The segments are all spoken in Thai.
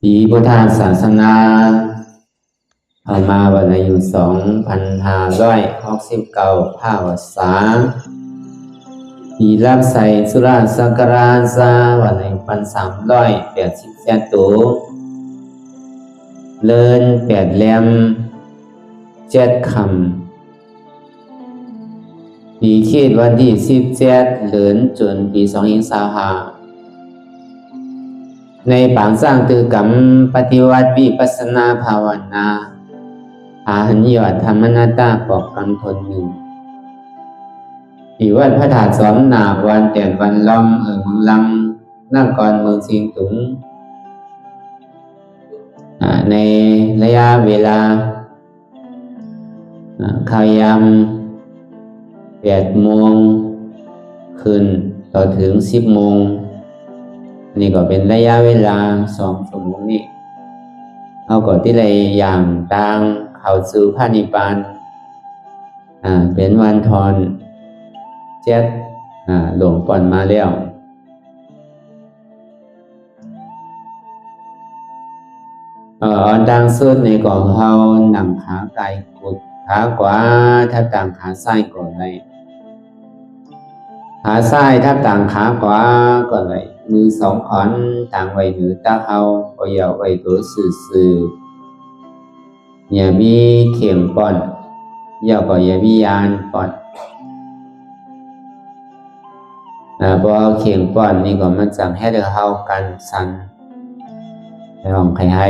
ปีพุทธศาสนาเอามาวันอายุ2,569ภาษษาปีรับใส่สุราสักราชวันอายุ1,387ตัวเลิน8แรม7ค่ำปีคิดวันที่17เดือนจนปี2525ในปางสร้างตือกรรมปฏิวัติวิปัสสนาภาวนาอาหันยอดธรรมนาตาปอกกำทนหนึ่งปีวัดพระธาตุสอมนาวันแต่นวันล้อมเมืองลังนครเมืองสิงตุงในระยะเวลาข่าวยาม8 โมงคืนต่อถึง10 โมงนี่ก็เป็นระยะเวลา2 ชั่วโมงนี้เอาก่อนที่ไรอย่างต่างเข้าสู่พระนิพพานเป็นวันทอน7หลวงป่อนมาแล้วดังสุดในก่อนเขานำขาไก่กุดขาขวาทับต่างขาซ้ายก่อนเลยขาซ้ายทับต่างขาขวาก่อนเลยมือ2 ขอนต่างไว้เหนือตาเขาก็อย่าไว้ตัวสื่ออย่ามีเข็มป้อนอย่าก็อย่ามียานป้อนพอเข็มป้อนนี่ก็มันจังให้เรากันสั่นไปของใครให้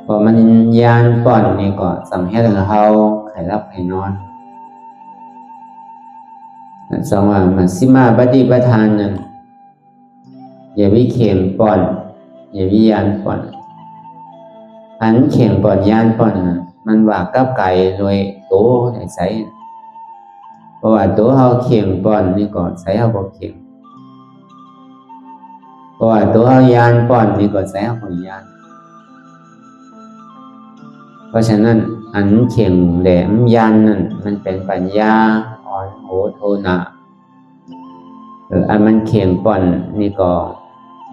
พอมันยานป้อนนี่ก็สั่งให้เราใครรับใครนอนสองว่ามัชฌิมาปฏิปทานนั้นอย่าวิเข็มป้อนอย่าวิยานป้อนอันเข็มป้อนยานป้อนนั้นมันว่ากับไก่โดยโตได้ใส่เพราะว่าตัวเฮาเข็มป้อนนี่ก็ใส่เฮาบ่เข็มเพราะว่าตัวเฮายานป้อนนี่ก็ใส่เฮาบ่ยานเพราะฉะนั้นอันเข็มแหลมยานนั้นมันเป็นปัญญาอ่อนโหโทนะอันมันเข็มป้อนนี่ก็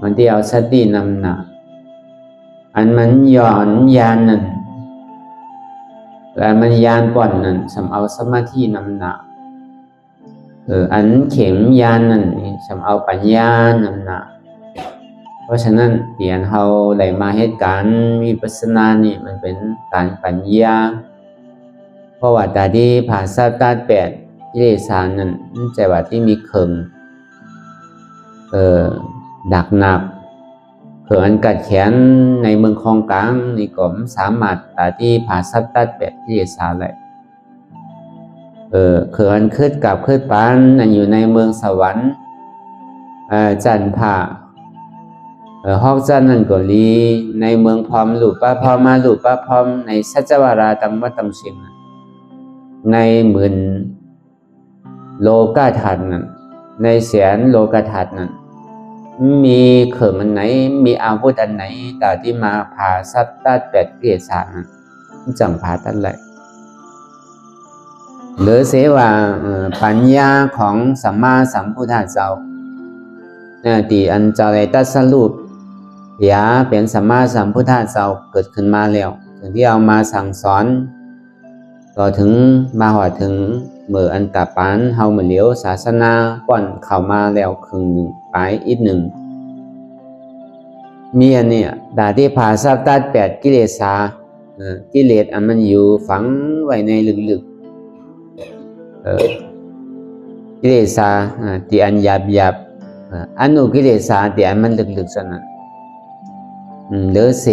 มันที่เอาสตินำหนักอันมันย้อนยานนั่นและมันยานป้อนนั่นสำเอาสมาธินำหนักอันเข็มยานนั่นสำเอาปัญญานำหนักเพราะฉะนั้นเปลี่ยนเฮาได้มาเหตุการณ์วิปัสสนานี่มันเป็นการปัญญาเพราะว่าตาที่ผ่าซาตา8กิเลสนั้นใจว่าที่มีเขิงดักหนักเขิงอันกัดแขนในเมืองคลองกลางนี่ก็สามารถตาที่ผ่าซับตัด8กิเลสเลยเขิงอันคืดกับคืดปานอันอยู่ในเมืองสวรรค์จันทร์ผ่าฮอกจันนั่นก็ลีในเมืองพรหมหลุปะพรหมาหลุปะพรหมในสัจจวาราตัมวะตัมสิงในหมื่นโลกาธาตุนั้นในแสนโลกาธาตุนั้นมีเขิมอันไหนมีอาวุธอันไหนแต่ที่มาผ่าซับตัด8กิเลสนั้นจังผ่าตัดเลยหรือเสว่าปัญญาของสัมมาสัมพุทธเจ้าที่อันเจ้าได้ตรัสรู้อย่าเป็นสัมมาสัมพุทธเจ้าเกิดขึ้นมาแล้วถึงที่เอามาสั่งสอนก็ถึงมาหอดถึงเมื่ออันตาปานเฮามาเหลียวศาสนาป้อนเข้ามาแล้วครึ่งหนึ่งไปอีกหนึ่งมีอันนี้ดาที่ผ่าซับตัด8กิเลสกิเลสอันมันอยู่ฝังไว้ในลึกๆกิเลสที่อันหยาบอนุกิเลสที่อันมันลึกๆซะนั้นหรือเส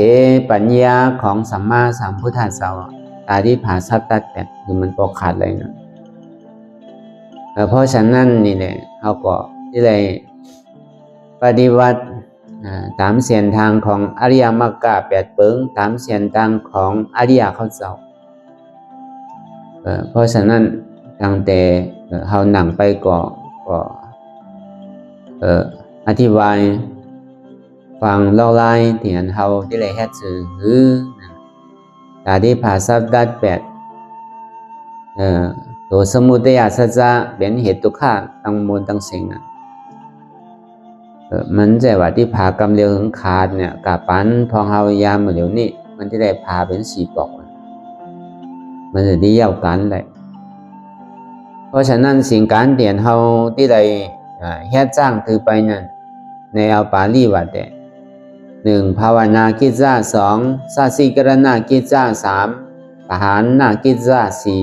ปัญญาของสัมมาสัมพุทธเจ้าตาที่ผ่าซับตัด8คือมันปกขาดเลยนะเพราะฉะนั้นนี่แหละเขาก็ที่ได้ปฏิวัติตามเส้นทางของอริยมรรค8 เปิงตามเส้นทางของอริยเขาเจ้าเพราะฉะนั้นตั้งแต่เขาหนังไปก็อธิบายฟังเล่าไล่ที่อันเขาที่ได้เฮ็ดสื่อคือตาที่ผ่าซับตัด8ตัวสมุทัยสัจจะเป็นเหตุทุกข์ทั้งมวลทั้งสิ่ง มันจะว่าที่ผ่ากำเลียวถึงขาดเนี่ยกับปันพองเฮายามเหลียวนี่มันที่ได้ผ่าเป็นสี่ปอกมันจะได้เย้ากันเลยเพราะฉะนั้นสิ่งการเดียนเฮาที่ได้เฮ็ดจ้างถือไปนั่นในเอาปาลีว่าแต่หนึ่งภาวนากิจจาสองสาสีกรณากิจจาสามปหารนากิจจาสี่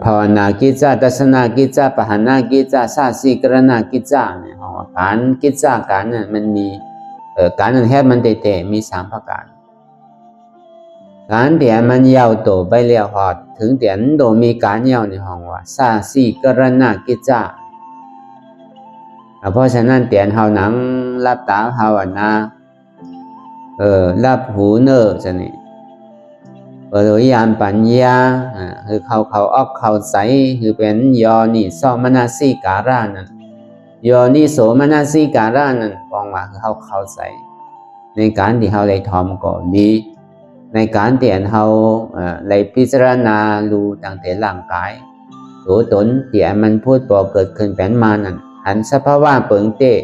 ภาวนากิจจาทัศนากิจจาปหานากิจจาสาสีกรณากิจจาเนี่ยการกิจจาการนั้นมันมีการนั้นแค่มันเตะมีสามประการการเดียนมันยาวโตไปเรียวหอดถึงเดียนโดมีการยาวในห้องว่าสาสีกรณากิจจาเพราะฉะนั้นเดียนเฮาหนังรับตาภาวนารับหูเนอจะนี่เปิดวิญญาณปัญญาคือเขาออกเขาใสคือเป็นยอนิโสมนสิการานั่นยอนิโสมนสิการานั่นฟองว่าคือเขาใสในการที่เขาได้ทอมก่อนดีในการที่เขาได้พิจารณาดูตั้งแต่ร่างกายตัวตนที่มันพูดบอกเกิดขึ้นเป็นมานั่นหันสภาวะเปิงเตะ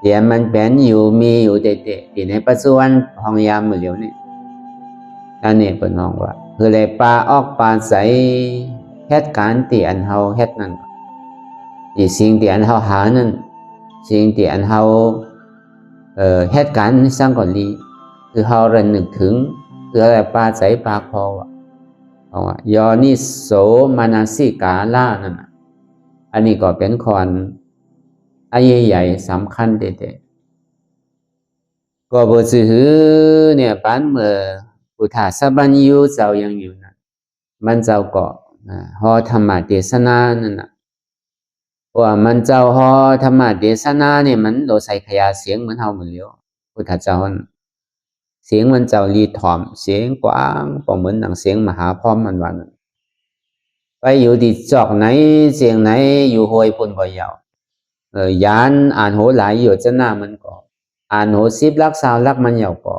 ที่มันเป็นอยู่มีอยู่เตะที่ในปัจจุบันห้องยามมือเดียวนี่อันนี้เป็นน้องว่าคือเลยปลาออกปลาใสเหตุการณ์ที่อันเฮาเฮ็ดนั่นที่สิ่งที่อันเฮาหานั่นสิ่งที่อันเฮาเหตุการณ์สร้างก่อนลีคือเฮาระนึกถึงคืออะไรปลาใสปลาคอว่ายอนิโสมนสิกาลานั่นอันนี้ก็เป็นคอนอันใหญ่ๆสำคัญเด็ดๆก็บ่ซื่อเนี่ยปานเมื่อพุทธสัพพัญญูเจ้ายังอยู่นะมันเจ้าก็ฮอธรรมเทศนานั่นน่ะว่ามันเจ้าฮอธรรมเทศนาเนี่ยมันโดใส่ขยายเสียงเหมือนเฮาเหมือนเดียวพุทธเจ้าเสียงมันเจ้ารีถ่อมเสียงกว้างก็เหมือนหนังเสียงมหาพรหมมันว่านั่นไปอยู่ที่จอกไหนเสียงไหนอยู่ห้วยพุ่นบ่ยาวยานอ่านโหหลายอยู่จะหน้ามันก็อ่านโห10ลัก20ลักมันยาวก็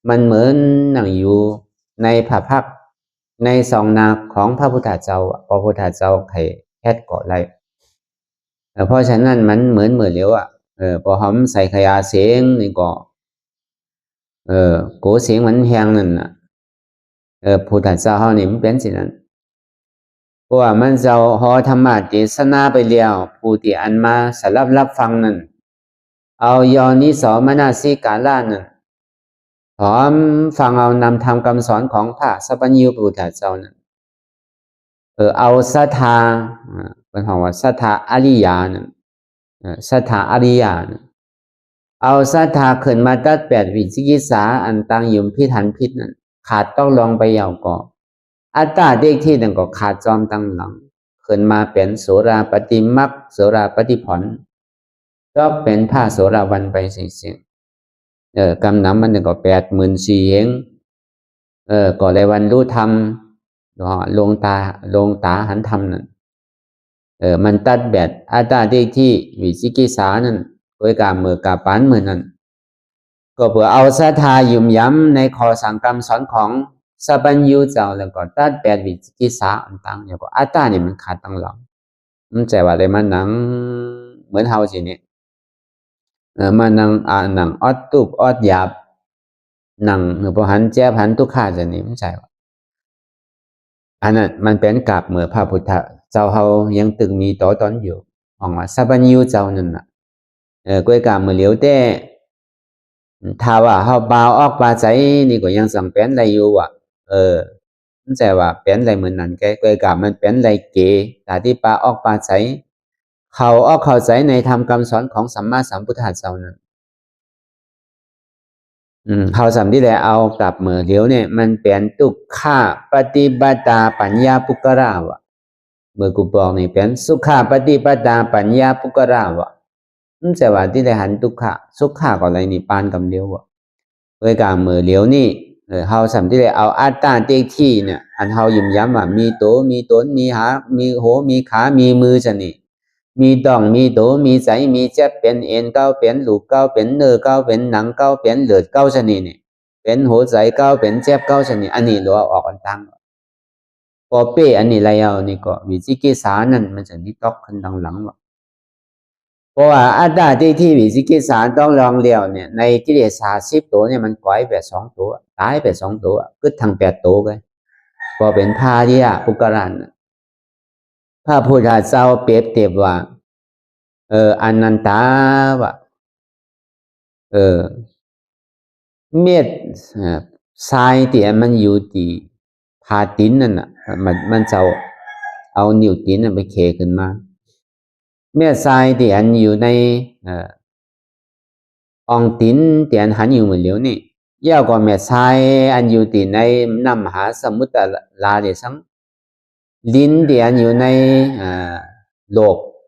มันเหมือนหนังอยู่ในพระพักในสองนาของพระพุทธเจ้าพระพุทธเจ้าใครแคดก่อไรเพราะฉะนั้นมันเหมือนเหลียวพอหอมใส่ขยาเสียงนี่ก็โกเสียงมันแหงนั่นน่ะพุทธเจ้าเฮานี่มันเป็นสินั้นเพราะว่ามันเจ้าฮอธรรมะเทศนาไปแล้วผู้ที่อันมาสลับรับฟังนั่นเอายอนิโสมนสิกาลานั่นพร้อมฟังเอานำธรรมคำสอนของพระสัพพัญญูพุทธเจ้านั่นเอาศรัทธาเป็นของว่าศรัทธาอริยานั่นศรัทธาอริยาเอาศรัทธาขึ้นมาตัด8วิจิกิจฉาอันตั้งยุ่มพิถันพิษนั่นขาดต้องลองไปยาวก่ออัตตาเด็กที่นั่นก็ขาดจอมตั้งหลังขึ้นมาเป็นโสราปฏิมักโสราปฏิผลก็เป็นพระโสราวันไปสิ่งกำนำมันก็84,000เองก็เลยวันรู้ธรรมลงตาหันธรรมนั่นมันตัดแบบอัตตาเด็กที่วิจิกิจฉานั่นโดยการมือกาปานมือนั่นก็เพื่อเอาศรัทธายุ่มย้ำในข้อสั่งคำสอนของสัพพัญญูเจ้าแล้วก็ตัด8วิจิกิจฉาต่างๆแล้วก็อัตตานี่มันขาดตั้งหลังมันใจว่าอะไรมันหนังเหมือนเฮาสิเนี่ยมานั่งหนังออดตุบออดหยาบหนังหรือพอหันแจ๊บหันทุกข้าจะนี่มันใจว่าอันนั้นมันเป็นกาบเมื่อพระพุทธเจ้าเฮายังตึงมีต่อตอนอยู่ของว่าสัพพัญญูเจ้านั่นน่ะก้วยกาบเมื่อเหลียวแต่ถ้าว่าเฮาบ่าวออกปลาใจนี่ก็ยังสังเป็นได้อยู่ว่ะมันใจว่าเป็นได้เหมือนนั้นแกก้วยกาบมันเป็นได้เกแต่ที่ปลาออกปลาใจเขาออกเข้าใจในธรรมคำสอนของสัมมาสัมพุทธเจ้านั้นเขาสำที่ได้เอากลับมือเหลียวเนี่ยมันเป็นทุกขะปฏิบัติปัญญาปุกราวะเมื่อกูบอกนี่เป็นสุขะปฏิบัติปัญญาปุกราวะมันจะว่าที่ได้หันทุกขะสุขะก็อะไรนี่ปานกำเดียววะโดยการมือเหลียวนี่เขาสำที่ได้เอาอัตตาเต็กที่เนี่ยอันเขายิ้มย้ำว่ามีโตมีตนมีหามีโหมีขามีมือจะนี่มีดองมีโตมีใจมีเจ็บเป็นเอ็นเก้าเป็นหลูกเก้าเป็นเนื้อเก้าเป็นหนังเก้าเป็นเลือดเก้าชนิดนี่เป็นหัวใจเก้าเป็นเจ็บเก้าชนิดอันนี้เราออกกันตั้ง พอเป้อันนี้แล้วนี่ก็วิจิกิจฉานั่นมันจะนิตอกขึ้นดังหลังว่าเพราะว่าอัตตาที่วิจิกิจฉาต้องลองเลี้ยวเนี่ยในกิเลส30ตัวเนี่ยมันก้อยไป2ตัวตายไป2ตัวก็ทั้ง8ตัวเลยพอเป็นพาริยะปุกรันพระพุทธเจ้าเปรียบเทียบว่าอนันตาวะเม็ดทรายที่มันอยู่ที่ผาตีนนั่นน่ะมันจะเอานิ้วตีนไปเคขึ้นมาเม็ดทรายที่อันอยู่ในองตีนที่อันหันอยู่เหมือนเหลียวนี่ยาวกว่าเม็ดทรายอันอยู่ที่ในน้ำมหาสมุทรลาเดซังลิ้นที่อันอยู่ในโ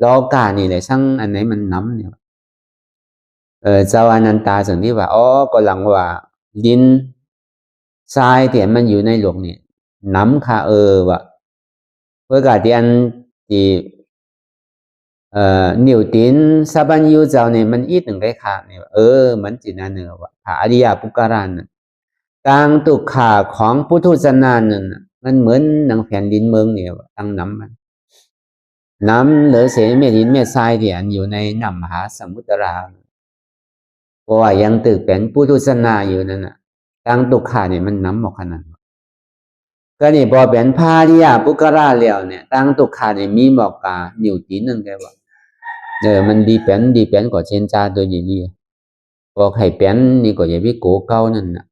ลกานี่เลยซังอันไหนมันน้ำเนี่ยเจ้าอนันตาสังที่ว่าก็หลังว่าลิ้นทรายที่มันอยู่ในโลกนี่น้ำค่ะว่าเพื่อกาที่อันที่นิ้วตีนสะบันยูเจ้าเนี่ยมันอีกหนึ่งได้ค่ะเนี่ยมันจีน่าเนื้อว่าพระอริยปุกรานต่างตุกขาของพุทธศาสนาเนี่ยมันเหมือนหนังแผ่นดินเมืองเนี่ยตั้งน้ำมันน้ำเหลือเศษเม็ดหินเม็ดทรายที่อันอยู่ในน้ำมหาสมุทรเพราะว่ายังตึกเป็นพุทธศาสนาอยู่นั่นน่ะต่างตุกขาเนี่ยมันน้ำหมอกขนาดก็นี่พอเป็นพาริยปุกราแล้วเนี่ยต่างตุกขาเนี่ยมีหมอกกานิ้วตีนนั่นแกว่ามันดีเป็นกว่าเชนจาโดยอย่างนี้พอไข่เป็นนี่ก็อย่าไปโกเก้านั่นน่ะ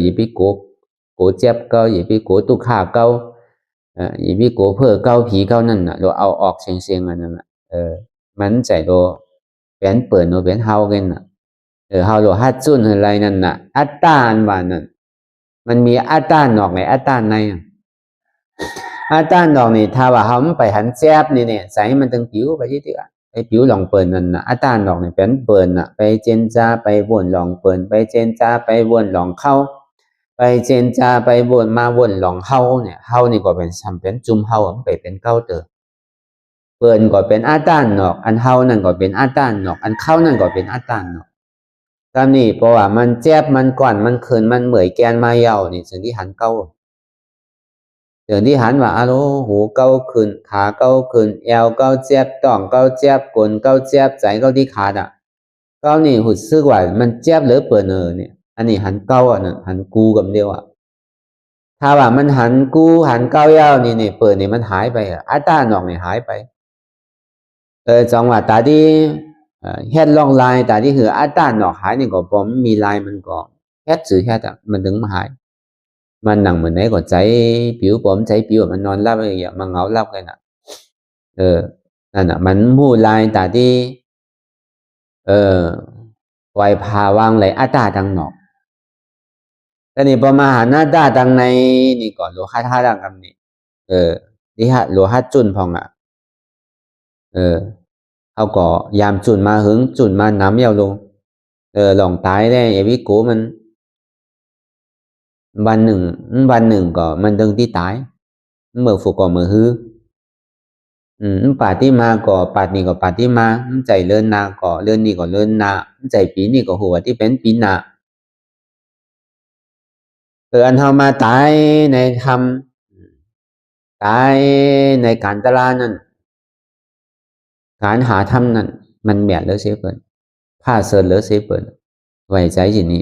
อย่าไปโกเจ็บเก้าอย่าไปโกตุข่าเก้าอย่าไปโกเพื่อเก้าผีเก้านั่นน่ะเราเอาออกเสียงอันนั้นน่ะมันใจโดเป็นเปิดโนเป็นเฮากันน่ะเฮาโลฮัดจุนอะไรนั่นน่ะอัตตาอันว่านั่นมันมีอัตตานอกในอัตตาในอัตตานอกนี่ถ้าว่าเฮาไปหันแจ๊บนี่เนี่ยใส่มันตึงผิวไปที่อ่ะไปผิวหลองเปิ่นนั่นน่ะอัตตานอกนี่เป็นเปิ่นน่ะไปเจนจาไปวนหลองเปิ่นไปเจนจาไปวนหลองเข้าไปเจนจาไปวนมาวนหลองเฮาเนี่ยเฮานี่ก็เป็นซ้ำเป็นจุ่มเฮาไปเป็นเก้าเตอเปิ่นก็เป็นอัตตานอกอันเฮานั่นก็เป็นอัตตานอกอันเข้านั่นก็เป็นอัตตานอกตามนี้เพราะว่ามันแจ๊บมันก่อนมันเคินมันเหมื่อยแกนมาเยานี่สิ่งที่หันเก้าเดี๋ยวที่หันว่าหูเก้าขึ้นขาเก้าขึ้นเอวเก้าเจ็บต้องเก้าเจ็บกลเก้าเจ็บใจเก้าที่ขาเก้านี่หุ่นซึกว่ามันเจ็บหรือเปิดเนี่ยอันนี้หันเก้าน่ะหันกูกับเดียวถ้าว่ามันหันกูหันเก้าเย้านี่เปิดนี่มันหายไปอัตตาหนอกนี่หายไปจังหวะตาที่เฮ็ดลองลายตาที่คืออัตตาหนอกหายนี่ก็ผมมีลายมันก็เฮ็ดสื่อเฮ็ดมันถึงมาหายมันหนังเหมือนไหนก็ใจผิวผมใจผิวมันนอนรับอะไรอย่างมันเหงารับกันน่ะนั่นน่ะมันมู่ลายตาที่ไวพาวางไหลอัตตาดังหนอกแต่นี่พอมาหาหน้าตาดังในนี่ก่อนโลหัตดังกันนี่นี่ฮะโลหัตจุนพองเขาก็ยามจุนมาหึงจุนมาน้ำเยาวลงหลองตายได้อย่าวิโกมันวันหนึ่งก็มันดึงที่ตายเมื่อphụcก็เมื่อฮือปาที่มาก็ปาดนี่ก็ปาที่มาใจเลื่อนนาก็เลื่อนนี่ก็เลื่อนนาใจปีนี่ก็หัวที่เป็นปีนาอันเฮามาตายในธรรมตายในการตลาดนั่นการหาธรรมนั่นมันแม่นเหลือเสียเปิ่นผ้าเสิร์ชเหลือเสียเปิ่นไว้ใจสินี่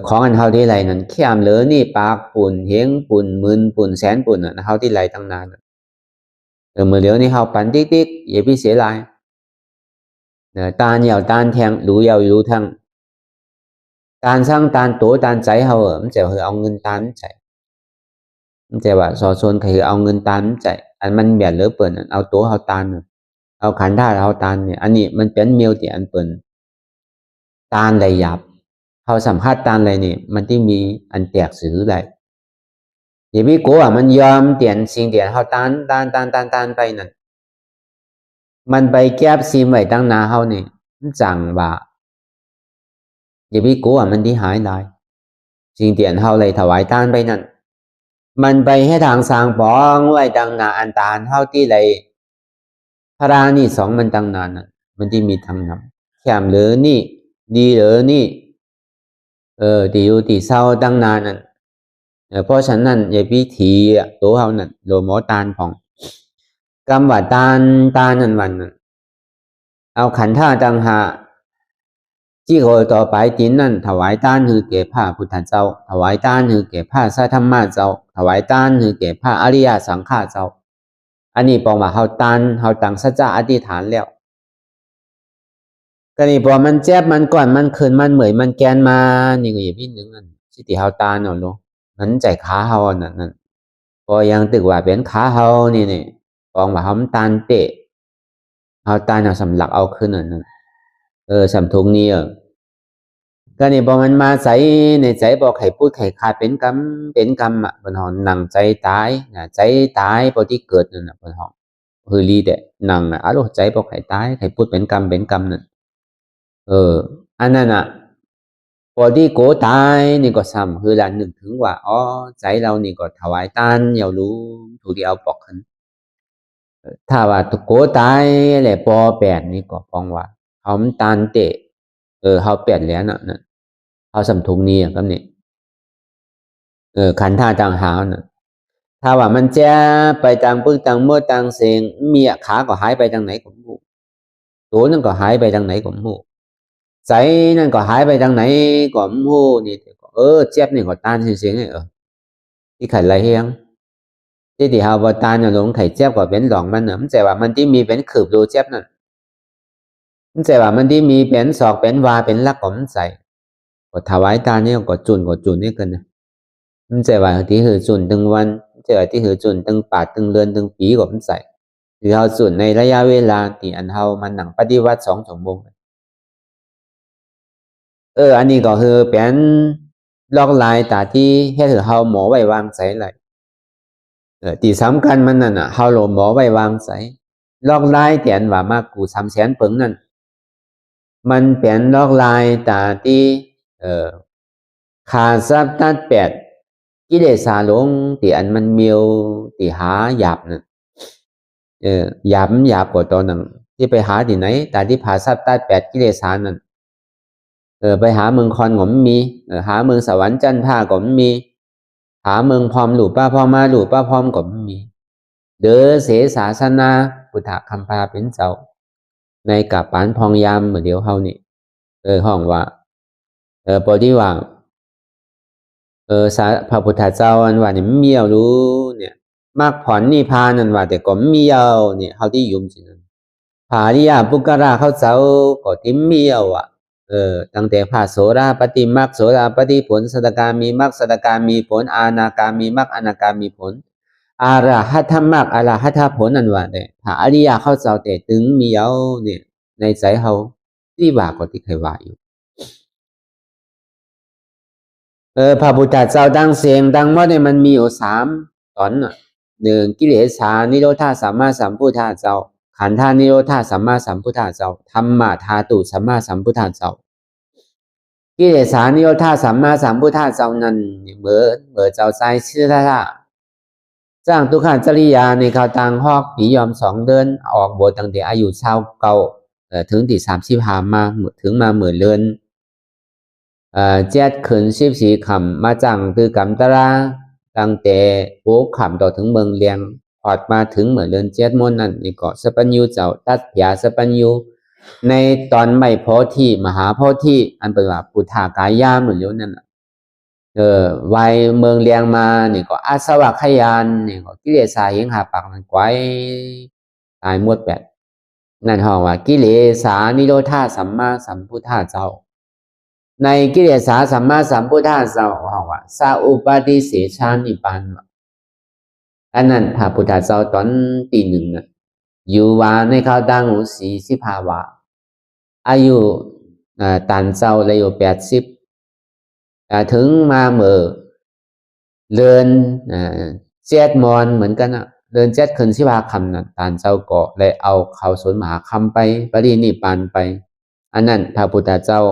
ของอันเฮาที่ไรนั่นแค่มเหลือนี่ปากปุ่นเฮงปุ่นหมื่นปุ่นแสนปุ่นเฮาที่ไรตั้งนานเมื่อเดี๋ยวนี้เฮาปั่นติ๊กอย่าไปเสียลายตาเหยาตานแทงรู้เหยารู้ทั้งตานสร้างตานตัวตานใจเฮามันจะเอาเงินตานใจมันจะว่าสอชนคือเอาเงินตานใจอันมันแม่นเหลือเปิ่นเอาตัวเฮาตานเอาขันธ์ธาตุเฮาตานเนี่ยอันนี้มันเป็นเมียวที่อันเปิ่นตานใดหยาบเฮาสัมภาษณ์ตานอะไรนี่มันที่มีอันแตกสื่อใดอย่าไปกลัวมันยอมเตียนสิ่งเตียนเฮาตานไปนั่นมันไปแก็บซีมไว้ตั้งนาเฮานี่มันจังว่าอย่าไปกลัวมันที่หายได้สิ่งเตียนเฮาเลยถวายทานไปนั่นมันไปให้ทางสร้างปองไว้ตั้งนาอันตานเฮาที่ไรพระรานี่สองมันตั้งนานน่ะมันที่มีทางนำแค่มเหลือนี่ดีเหลือนี่ตีอยู่ตีเศร้าตั้งนานนั่น เพราะฉะนั้นอย่าวิธีตัวเขานั่นโลหมอตานผ่องกำว่าตานนั่นวันนั้นเอาขันธ์ท่าตังหาที่โกต่อไปตินนั่นถวายต้านคือแก่พระพุทธเจ้าถวายต้านคือแก่พระสัทธรรมะเจ้าถวายต้านคือแก่พระอริยสังฆเจ้าอันนี้บอกว่าเขาตันเขาตั้งสัจจะอธิษฐานแล้วก็นี่พอมันเจ็บมันก่อนมันคืนมันเหมยมันแกนมานี่ก็อย่าพี่หนึ่งอันสิติเขาตานเอาลงนั้นใจขาเขานั่นพอยังตึกว่าเป็นขาเขานี่บอกว่าเขาตันเตะเขาตันเอาสำหลักเอาขึ้นนั่นสำทุงนี้ก็นี่พอมันมาใส่ในใจบอกให้พูดให้ขาดเป็นกรรมอ่ะบนหอนหนังใจตายนะใจตายพอที่เกิดนั่นน่ะบนหอนคือรีเดะหนังอ่ะอารมณ์ใจบอกให้ตายให้พูดเป็นกรรมนั่นอันนั้นอ่ะพอที่โกตายนี่ก็ซ้ำคือละนึกถึงว่าอ๋อใจเรานี่ก็ถวายทานอย่ารู้ถูกที่เอาปอกขึ้นถ้าว่าโกตายแหละปอแปดนี่ก็ปองว่าเขามันตานเตะเขาแปดแล้วน่ะเขาสำทุงนี้ก็นี่ขันธ์ท่าต่างหากน่ะถ้าว่ามันแจ้ไปต่างปึกต่างเมื่อต่างเสียงเมียขาก็หายไปทางไหนก็ไม่รู้ตัวนั่นก็หายไปทางไหนก็ไม่รู้ใจนั่นก็หายไปทางไหนก็ไม่รู้นี่เจ็บนี่ก็ตานเสียงนี่ที่ขันไรเฮียงที่เขาบอกตานอย่างลงไข่เจ็บก็เป็นหลองมันน่ะมันแต่ว่ามันที่มีเป็นขืบดูเจ็บนั่นมันแต่ว่ามันที่มีเป็นศอกเป็นวาเป็นลักก็มันใส่ก็ถวายตานนี่ก็จุนนี่กันนะมันแต่ว่าที่หือจุนตึงวันแต่ว่าที่หือจุนตึงปาดตึงเรือนตึงปีก็มันใส่หรือเขาจุนในระยะเวลาที่อันเขามันหนังปฏิวัติ2 ชั่วโมงอันนี้ก็คือเป็นลอกลายตาที่ให้ถือเขาหมอไว้วางใส่เลยที่สำคัญมันนั่นน่ะเขาหลหมอไว้วางใส่ลอกลายแต่อันว่ามากกู300,000เปิงนั่นมันเป็นลอกลายตาที่ขาซับตัดแปดกิเลสาลงที่อันมันเมียวที่หาหยาบนั่นหยาบกว่าตัวนั้นที่ไปหาที่ไหนแต่ที่ผ่าซับตัดแปดกิเลสานั่นไปหาเมืองคอนก็ไม่มีหาเมืองสวรรค์จันทราก็ไม่มีหาเมืองพร้อมหลู่ป้าพอมาหลู่ป้าพร้อมก็ไม่มีเด้อเสศาสนาพุทธคำพาเป็นเจ้าในกับปานพองยามเหมือนเดียวเขานี่ห้องว่าปอที่ว่างพระพุทธเจ้าอันว่าเนี่ยเมียวรู้เนี่ยมากผ่อนนิพพานนั่นว่าแต่ก็เมียวเนี่ยเขาที่ยุ่มสินั้นภาริยาปุกราเขาเจ้าก็ที่เมียวตั้งแต่พระโสดาปฏิมรรคโสดาปฏิผลสัตตกามีมรรคสัตตกามีผลอนาคามีมรรคอนาคามีผลอรหัตมรรคอรหัตผลนั่นว่าแต่พระอริยาเขาเจ้าแต่ถึงเมียวเนี่ยในใจเขาที่ว่าก็ที่เคยว่าอยู่พระพุทธเจ้าดังเสียงดังว่าเนี่ยมันมีอยู่3 ตอนน่ะ1กิเลสานิโรธาสัมมาสัมพุทธเจ้าขันธานิโรธาสัมมาสัมพุทธเจ้าธรรมะธาตุสัมมาสัมพุทธเจ้ากิเลสานิโรธาสัมมาสัมพุทธเจ้านั้นเหมือนเจ้าใจชื่อท่าจ้างทุกขันจริยาในข่าวต่างหอกผียอม2 เดือนออกบทตั้งแต่อายุชาวเก่าถึงที่35มาถึงมาเหมือนเลือน7 ขึ้น14 ค่ำมาจังคือกำตราตั้งแต่6 ค่ำต่อถึงเมืองเลียงพอดมาถึงเหมือนเดือน7 มนนั่นนี่ก็สัพพัญญูเจ้าตัดผาสัพพัญญูในตอนไม่โพธิมหาโพธิอันเป็นว่าปุถากายาเหมือนเลี้ยวนั่นวัยเมืองเลียงมานี่ก็อาสวะขยานนี่ก็กิเลสาหิงหาปากมันไกวตายหมดแบบนั่นห้องว่ากิเลสานิโรธาสัมมาสัมพุทธเจ้าในกิเลสาสัมมาสัมพุทธเจ้าห้องว่าสาอุปาทิเสชานิปันอันนั้นพระพุทธเจ้าตอนตี1น่ะอยู่ว่าในข่าวดัง45 ว่าอายุตันเจ้าเลยอยู่80ถึงมาเมื่อเรือน7 มอนเหมือนกันเรือน7 ขึ้น15 ค่ำน่ะตันเจ้าก็เลยเอาเขาสวนมหาคำไปปรินิพพานไปอันนั้นพระพุทธเจ้า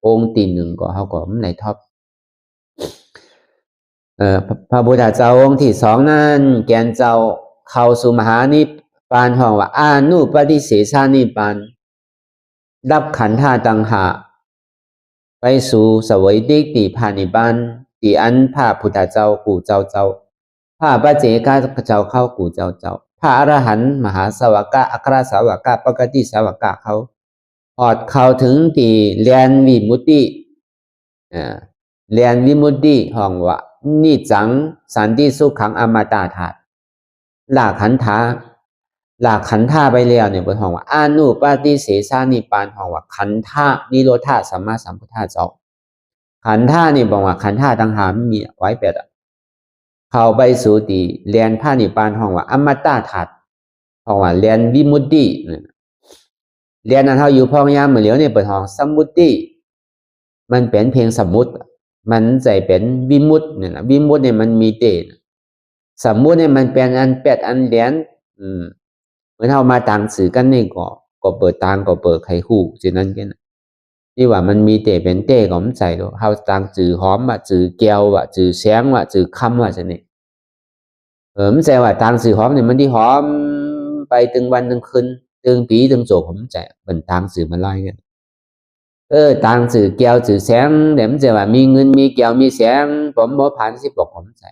องค์ตี1ก็เขาก็ไม่ได้ท็อปพระพุทธเจ้าองค์ที่2นั้นแกนเจ้าเข้าสู่มหานิพพานห้องว่าอานุปฏิเสสานิพพานดับขันธ์5ต่างหากไปสู่เสวยดิกติพานิพพาน ตีอันพระพุทธเจ้ากูเจ้าพระปัจเจกเจ้าเข้ากูเจ้าพระอรหันต์มหาสาวกะอัครสาวกะปกติสาวกะเขาหอดเข้าถึงตีเรียนวิมุตติเรียนวิมุตติห้องว่านิจังสันติสุขขังอมตะธาตุหลักขันธาไปแล้วเนี่ยบนห้องว่าอนุปาติเสสานิปานห้องว่าขันธานิโรธาสัมมาสัมพุทธะเจ้าขันธานี่บอกว่าขันธาต่างหากมีไว้เป็ดเข้าไปสู่ตีเรียนพระนิพพานห้องว่าอมตะธาตุห้องว่าเรียนวิมุตติเรียนนั้นเขาอยู่พองยามเหมือนเหลียวเนี่ยเปิดห้องสมุติมันเป็นเพียงสมมุติมันใจเป็นวิมุตติเนี่ยนะวิมุตติเนี่ยมันมีเตสมมุติเนี่ยมันเป็นอันเป็ดอันเรียนเหมือนเรามาต่างสื่อกันนี่ก็เปิดต่างก็เปิดไขคู่ฉะนั้นกันที่ว่ามันมีเตเป็นเตของใจด้วยเขาต่างสื่อหอมว่าสื่อแก้วว่าสื่อแสงว่าสื่อคำว่าฉะนั้นมันใจว่าต่างสื่อหอมเนี่ยมันที่หอมไปถึงวันถึงคืนถึงปีถึงโจผมใจเป็นต่างสื่อมันไล่กันต่างสื่อแก้วสื่อแสงเดี๋ยวมันจะว่ามีเงินมีแก้วมีแสงผมบ่ผ่านสิบอกผมใจ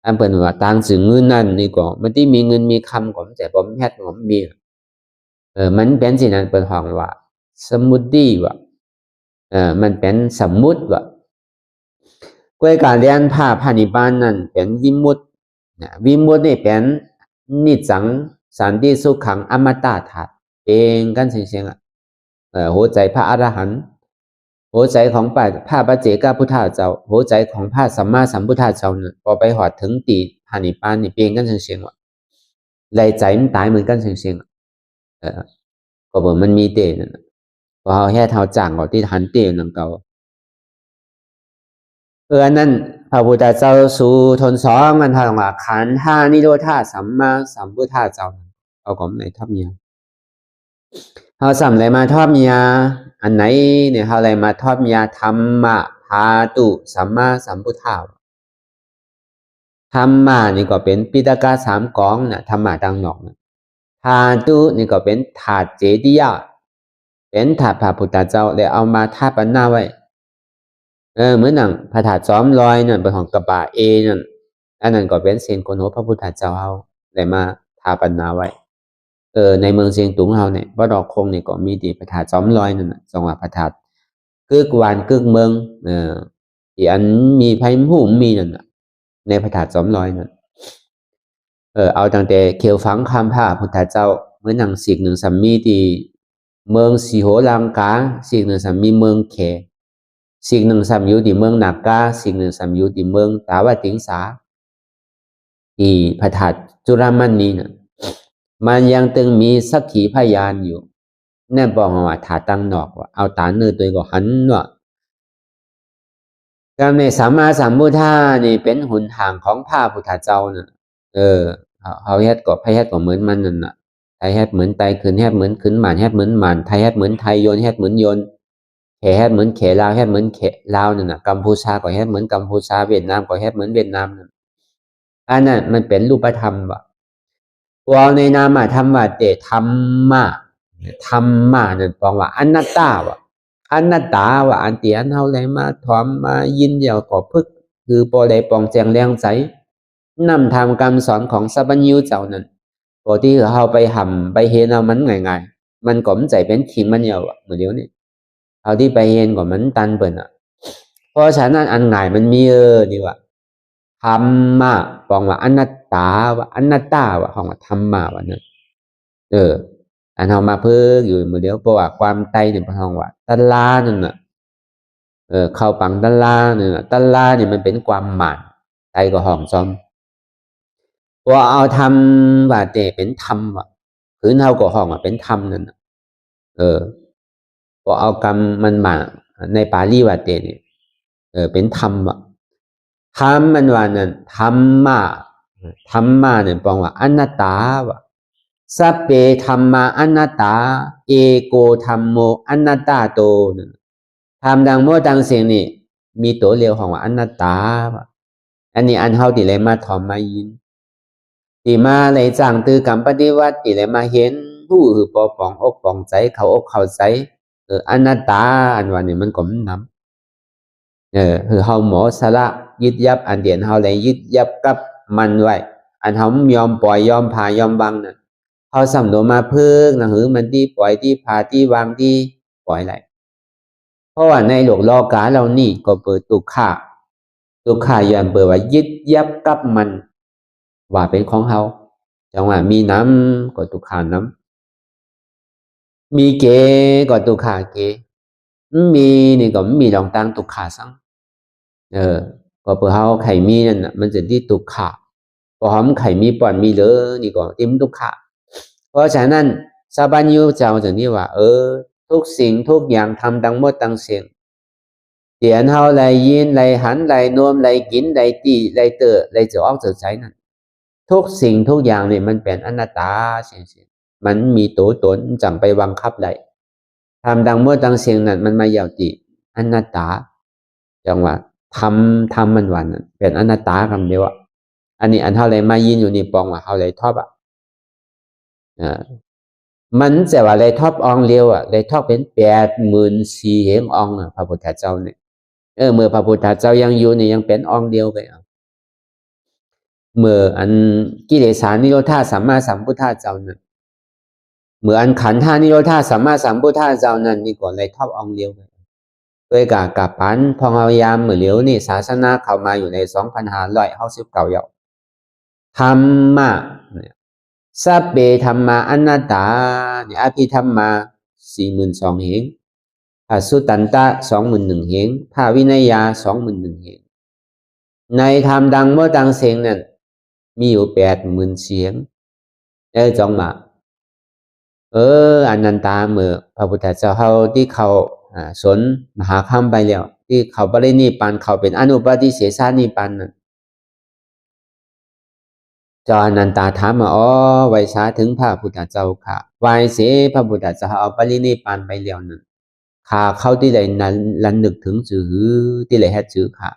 อันเป็นว่าต่างสื่อเงินนั่นนี่ก็มันที่มีเงินมีคำผมใจผมแฮดผมมีมันเป็นสิ่งนั้นเป็นห้องว่าสมุติว่ามันเป็นสมมุติว่าก้วยการเรียนพระนิพพานนั้นเป็นวิมุตติวิมุตตินี่เป็นนิจังสันติสุขขังอมตะธาตุเองกันเสียงหัวใจพระอรหันต์หัวใจของพระปัจเจกพุทธเจ้าหัวใจของพระสัมมาสัมพุทธเจ้าเนี่ยพอไปหอดถึงตีพระนิพพานนี่เองกันเสียงว่าไหลใจมันตายเหมือนกันเสียงก็บอกมันมีเตนั่นพอเขาแค่เท้าจ่างก็ที่ทันเตนั่นเก่านั่นพระพุทธเจ้าสู่ทนสองมันทางว่าขันธ์ห้านิโรธาสัมมาสัมพุทธเจ้าเอาของไหนทับยาเขาสัมอะไรมาทอบยาอันไหนเนี่ยเขาอะไรมาทอบยาธรรมะพาตุสัมมาสัมพุทธะธรรมะนี่ก็เป็นปิฎกะสามกองนะธรรมะดังนอกนะพาตุนี่ก็เป็นถาดเจดีย์เป็นถาดพระพุทธเจ้าเลยเอามาทาปันหน้าไว้เหมือนหนังพระถาดซ้อมลอยนั่นเป็นของกระบะนั่นอันนั้นก็เป็นเซนโกโนพระพุทธเจ้าเอาเลยมาทาปันหน้าไว้ในเมืองเชียงตุงเราเนี่ยวัดดอกคงเนี่ยก็มีดีพระธาตุซ้อมลอยนั่นนะจังหวัดพระธาตุกึกวานกึกเมืองที่อันมีไผ่หูมีนั่นนะในพระธาตุซ้อมลอยนั่นเอาตั้งแต่เขียวฝังคำพระพุทธเจ้าเมื่อหนังสิ่งหนึ่งสัมมีที่เมืองสีโหลังกาสิ่งหนึ่งสัมมีเมืองเขสิ่งหนึ่งสัมอยู่ที่เมืองนากาสิ่งหนึ่งสัมอยู่ที่เมืองตาวติงสาที่พระธาตุจุฬามณีน่ะมันยังตึงมีสักขีพยานอยู่แน่บอกว่าถาตั้งนอกว่าเอาตาเนื้อตัวก็หันว่าการในสัมมาสัมพุทธะนี่เป็นหนทางของพระพุทธเจ้าน่ะเขาเฮ็ดก็พระเฮ็ดก็เหมือนมันนั่นน่ะไทยเฮ็ดเหมือนไตขึ้นเฮ็ดเหมือนขึ้นหมานเฮ็ดเหมือนหมานไทยเฮ็ดเหมือนไทยโยนเฮ็ดเหมือนโยนเขเฮ็ดเหมือนเขลาวเฮ็ดเหมือนเขลาวนั่นน่ะกัมพูชาก็เฮ็ดเหมือนกัมพูชาเวียดนามก็เฮ็ดเหมือนเวียดนามนั่นอันนั้นมันเป็นรูปธรรมว่ะตัวในนามธรรมะเตธรรมะนั่นแปลว่าอนัตตาว่ะอนัตตาว่าอันเตียนเฮาเลยมาถอมมายินเดียวก็พึกคือบ่ได้ปองแจงแรงใจนำทำคำสอนของสัพพัญญูเจ้านั้นปกติเฮาไปหำไปเห็นเอามันง่ายๆมันก็มันใจเป็นขิงมันเดียวอ่ะเหมือนเดียวนี่เอาที่ไปเห็นก็มันตันเปิ้นอ่ะเพราะฉะนั้นอันง่ายมันมีนี่ว่าธรรมะปองว่าอนัตตาว่าอนัตตาว่าของว่าธรรมะว่านั่นอันเฮามาเพิ่งอยู่มื้อเดียวเพราะว่าความไตเนี่ยพระองว่าตะลานั่นน่ะเข้าปังตะลาเนี่ยตะลาเนี่ยมันเป็นความหมายไตก็ห้องซ้อมว่าเอาธรรมว่าเตเป็นธรรมว่ะคือเฮาก็ห้องว่าเป็นธรรมนั่นน่ะพอเอากรรมมันมาในปาลีว่าเตเนี่ยเป็นธรรมว่ะธรรมมันว่านั่นธรรมะเนี่ยแปลว่าอนัตตาว่ะสัพเพธัมมาอนัตตาเอโกธัมโมอนัตตาโตธรรมดังโมดังเสียงนี่มีตัวเรียวของว่าอนัตตาอันนี้อันเฮาที่เลยมาถอมมายินที่มาเลยจ้างตือกรรมปฏิวัติที่เลยมาเห็นผู้หือปอปองอกปองใจเขาอกเข้าใจอนัตตาอันว่านี่มันก็มันน คือเฮาหมอสละยึดยับอันเดียนเฮาเลยยึดยับกับมันไว้อันเฮายอมปล่อยยอมผ่ายอมวางนั่นเฮาสำนวนมาพึ่งนะหือมันที่ปล่อยที่ผ่าที่วางที่ปล่อยไหลเพราะว่าในโลกโลกาเรานี่ก็เปิดตุกขะยันเปิดว่ายึดยับกับมันว่าเป็นของเฮาจังว่ามีน้ำก็ตุกขาน้ำมีเกก็ตุกขาเกมีนี่ก็มีลองตั้งตุกขาสังก็เปิดเฮาไข่มีนั่นน่ะมันจะที่ตุกขาพอหอมไข่มีป่อนมีเลยนี่ก็ติ้มตุกขาเพราะฉะนั้นซาบันยูเจ้าจะนี่ว่าทุกสิ่งทุกอย่างทำทั้งหมดทั้งเสียงเตียนเฮาไหลยินไหลหันไหลนวมไหลกินไหลตีไหลเตอไหลจะออกจะใช้นั่นทุกสิ่งทุกอย่างเนี่ยมันเป็นอนัตตาเสียงมันมีตัวตนจังไปบังคับได้ทำดังเมื่อดังเสียงนั้นมันมาอย่างติอนัตตาจังว่าทำมันวันเป็นอนัตตาคำเดียวอันนี้อันเท่าไรมายินอยู่นี่ปองว่าเท่าไรทอบมันจะว่าไรทอบอองเร็วไรทอบเป็น84,000เหงอองพระพุทธเจ้าเนี่ยเมื่อพระพุทธเจ้ายังอยู่นี่ยังเป็นอองเดียวไปเมื่ออันกิเลสานิโรธาสัมมาสัมพุทธเจ้านั้นเมื่ออันขันธานิโรธาสัมมาสัมพุทธเจ้านั้นนี่ก่อนเลยทอบอองเดียวเลยด้วยกับปันพองพยายามเหมือนเหลียวนี่ศาสนาเข้ามาอยู่ใน2,569เยาธรรมะสัพเพธรรมาอนัตตาเนี่ยอภิธรรมา42,000เหงพระสุตตันตะ21,000เหงพระวินัยยา21,000เหงในธรรมดังเมื่อดังเสียงนั้นมีอยู่80,000เสียงจองมาอนันตาเมื่อพระพุทธเจ้าเขาที่เขาสนมหาคำไปแล้วที่เขาปรินิพพานเขาเป็นอนุปฏิเสสานิพพานนั้นเจ้าอนันตาถามมาไว้ช้าถึงพระพุทธเจ้าค่ะไว้เสพระพุทธเจ้าเอาปรินิพพานไปแล้วนั้นข้าเขาที่ไหนนั้นระลึกถึงจือที่ไหนให้จือค่ะ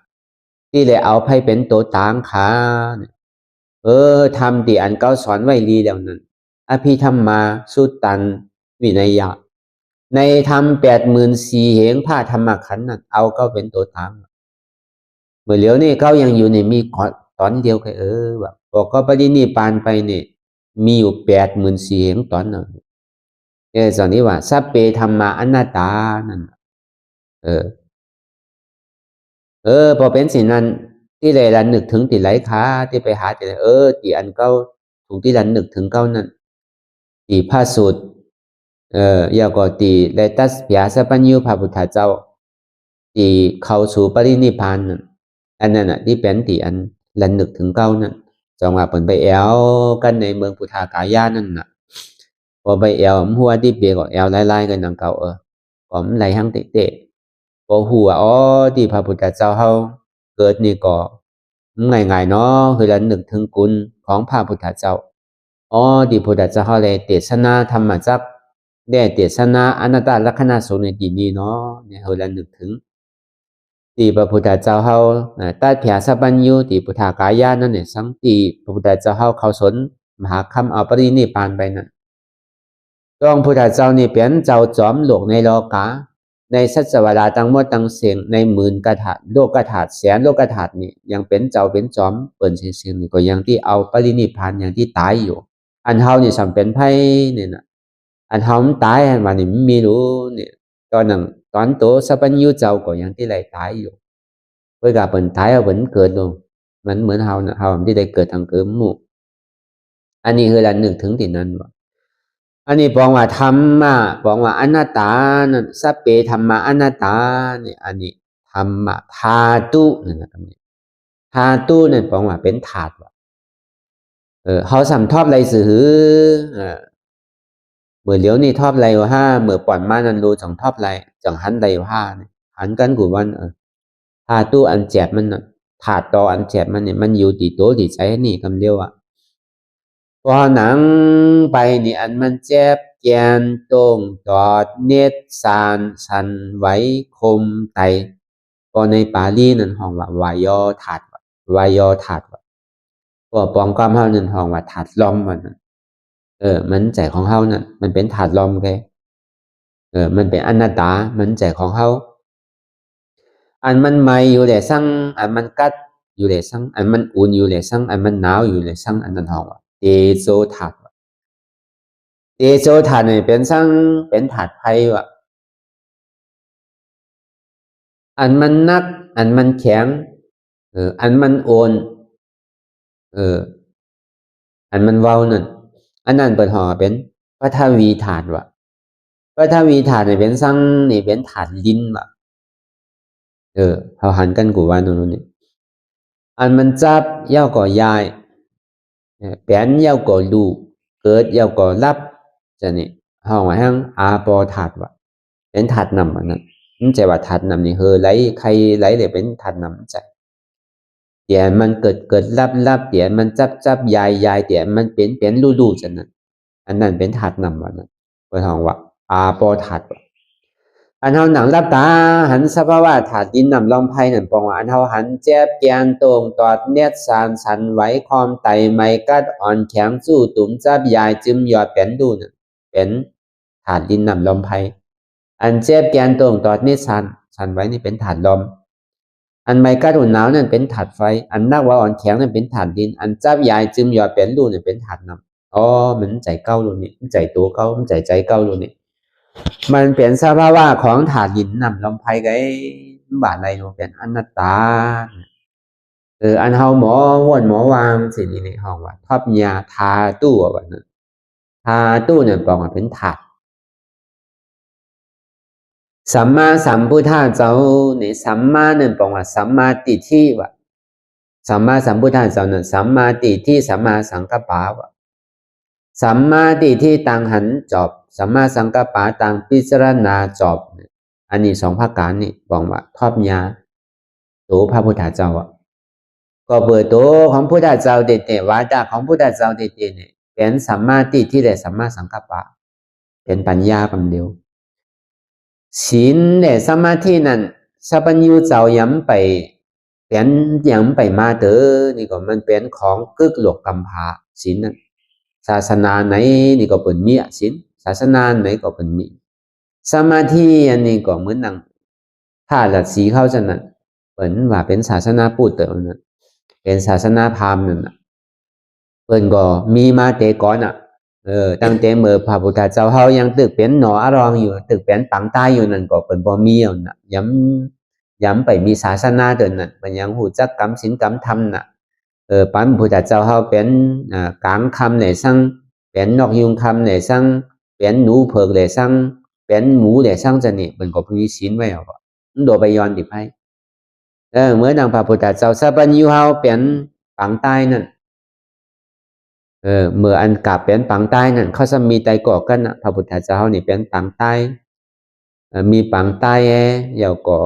ที่ไหนเอาไปเป็นตัวต่างค่ะทำที่อันเก้าสอนไว้ดีแล้วนั้นอภิธรรมาสุตตันวินัยยะในธรรม84,000เหงผ้าธรรมขันธ์นั้นเอาก็เป็นตัวต่างเมื่อเหลียวนี่เขายังอยู่ในมีตอนเดียวกันแบบบอกก็ปรินิพพานไปเนี่ยมีอยู่84,000เหงตอนนั้นตอนนี้ว่าสัพเพธรรมาอนัตตานั่นพอเป็นสิ่งนั้นที่เลยระนึกถึงติไหลขาที่ไปหาติไหลที่อันเก้าถูกที่ระนึกถึงเก้านั้นตีพระสูตรยากตีได้ตัสเปียสัพพัญญูพระพุทธเจ้าตีเข้าสู่ปรินิพพานนั่นอันนั้นน่ะที่เป็นตีอันระนึกถึงเก้านั้นจังว่าเปิ่นไปแอวกันในเมืองพุทธากายานั่นน่ะพอไปแอวหัวที่เปียก็แอวไล่ๆกันนังเก่าก็มันไหลหังเตะพอหัวที่พระพุทธเจ้าเขาเกิดนี่ก็ง่ายๆเนาะคือระลึกถึงคุณของพระพุทธเจ้าที่พุทธเจ้าเขาเลยเทศนาธรรมจักได้เทศนาอนัตตลักษณะสูงในที่นี้เนาะเนี่ยเขาระลึกถึงที่พระพุทธเจ้าเขาตัดเพียสัพพัญญูที่พุทธากายานั่นเนี่ยสังที่พระพุทธเจ้าเขาสนมหาคำเอาปรินิพพานไปนั่นต้องพุทธเจ้านี่เป็นเจ้าจอมโลกในโลกาในสัจวาราทั้งหมดทั้งเสียงในหมื่นกระถาโลกกระถาแสนโลกกระถานี่ยังเป็นเจ้าเป็นจอมเปิ่นเสียงนี่ก็ยังที่เอาปรินิพพานอย่างที่ตายอยู่อันเฮานี่สำเป็นไพ่เนี่ยนะอันเฮามันตายวันนี้ไม่รู้เนี่ยตอนนั้นตอนโตสัพพัญญูเจ้าก็ยังที่ไหลตายอยู่เพื่อกับเปิ่นตายเอาเปิ่นเกิดลงมันเหมือนเฮานะเฮาที่ได้เกิดทางเกิดหมู่อันนี้คือระลึกถึงที่นั้นว่าอันนี้บอกว่าธรรมะบอกว่าอนัตตานั่นสัพเพธรรมะอนัตตาเนี่ยอันนี้ธรรมะธาตุนั่นนะคำนี้ธาตุนั่นบอกว่าเป็นธาตุว่าเขาสำทอบไรสื่อเมื่อเลี้ยวนี่ทอบไรว่าเมื่อป่อนมานันรู้จังทอบไรจังหันไรว่าหันกันกูวันธาตุอันแจบมันธาตุต่ออันแจบมันเนี่ยมันอยู่ที่โตที่ใจนี่คำเดียวพอหนังไปนี่อันมันเจ็บแกนตรงตอดเน็ดสานสันไว้คมไตก็ในปาลีนั่นห้องว่าวายอถาดวายอถาดก็ปองความเฮานั่นห้องว่าถาดลอมมันมันใจของเฮานั่นมันเป็นถาดลอมแกมันเป็นอนัตตามันใจของเฮา อันมันไหมอยู่เลยสั่งอันมันกัดอยู่เลยสั่งอันมันอุ่นอยู่เลยสั่งอันมันหนาวอยู่เลยสั่งอันนั้นห้องว่าเตโชธาตุเตโชธาตุเนี่ยเป็นสั่งเป็นธาตุไฟว่ะอันมันนักอันมันแข็งอันมันโอนเอออันมันเว้านั่นอันนั้นเปิดห่อเป็นปฐวีธาตุว่ะปฐวีธาตุเนี่ยเป็นสั่งนี่เป็นธาตุดินว่ะเขาหันกันกูว่านู่นนี่อันมันจับยาวก่อยายเป็นยาวก่อลูกเกิดยาวก่อรับจะนี่ห้องว่าห้างอาปอธาตุว่ะเป็นธาตุนำอันนั้นมันใจว่าธาตุนำนี่เฮอไหลใครไหลเลยเป็นธาตุนำใจเดี๋ยวมันเกิดรับเดี๋ยวมันจับยายเดี๋ยวมันเป็นรูจะนั้นอันนั้นเป็นธาตุนำวันนั้นเปิดห้องว่าอาปอธาตุว่ะอันเฮาหนังรับตาหันสภาวะธาตุดินนำลมไพ่นั่นปองว่าอันเฮาหันเจ็บแกนตรงตอดเน็ดสานสันไหวคอมไตไมกัดอ่อนแข็งสู้ตุ่มจับยายจึมยอดเป็นดูน่ะเป็นธาตุดินนำลมไพ่อันเจ็บแกนตรงตอดเน็ดสันไหวนี่เป็นธาตุลมอันไมกัดอุ่นหนาวนั่นเป็นธาตุไฟอันนักว่าอ่อนแข็งนั่นเป็นธาตุดินอันจับยายจึมยอดเป็นดูนี่เป็นธาตุน้ำอ๋อมันใจเก้าลูนี่มันใจตัวเก้ามันใจเก้าลูนี่มันเป็นสภาวะของธาตุดินนำลมไพ่ไงบาดอะไรเนาะเป็นอนัตตาอันเฮาหมอว่นหมอวางสิ่งนี้ในห้องว่าทับยาทาตู้ว่านั้นทาตู้เนี่ยบอกว่าเป็นธาตุสัมมาสัมพุทธะเจ้าในสัมมาเนี่ยบอกว่าสัมมาติที่ว่าสัมมาสัมพุทธะเจ้าเนี่ยสัมมาติที่สัมมาสังกัปปะว่าสัมมาติที่ต่างหันจอบสัมมาสังกัปปะต่างพิจารณาจอบอันนี้สองภาคการนี่บอกว่าทับยาตัวพระพุทธเจ้าก็เปิดตัวของพุทธเจ้าเด็ดๆวาจาของพุทธเจ้าเด็ดๆเนี่ยเป็นสัมมาติที่ได้สัมมาสังกัปปะเป็นปัญญาคำเดียวศีลเนี่ยสมาธินั้นสัพพัญญูเจ้าย้ำไปเป็นย้ำไปมาเตอนี่ก็มันเป็นของกึกหลวกกำพาศีลนั้นศาสนาไหนนี่ก็เป็นมีศีลศาสนาไหนก็เป็นมีสมาธิอันนี้ก็เหมือนนังถ้าหลักสีเข้าจะนั้นเหมือนว่าเป็นศาสนาพุทธแต่นั้นเป็นศาสนาพราหมณ์นั่นเปิ้นก็มีมาแต่ก่อนตั้งแต่เมื่อพระพุทธเจ้าเฮายังตึกเป็นหนออรองอยู่ตึกเป็นปังใต้อยู่นั่นก็เปิ้นบ่มีเอาน่ะย้ำไปมีศาสนาเดินนั่นมันยังฮู้จักกรรมศีลกรรมธรรมน่ะปันพุทธเจ้าเฮาเป็นกลางคำเนี่ยซังเป็นนกยุงคำเนี่ยซังเป็นหนูเผือกเนี่ยซังเป็นหมูเนี่ยซังจะนี่เปิ้นก็มีศีลไว้เอาบ่มันโดไปย้อนดิไผเหมือนดังพระพุทธเจ้าสัพพัญญูเฮาเป็นปังใต้นั่นเมื่ออันกลับเป็นปังใต้นั่นเขาจะมีไตก่อกันนะพระพุทธเจ้านี่เป็นปังใต้มีปังใต้ยาวก่อ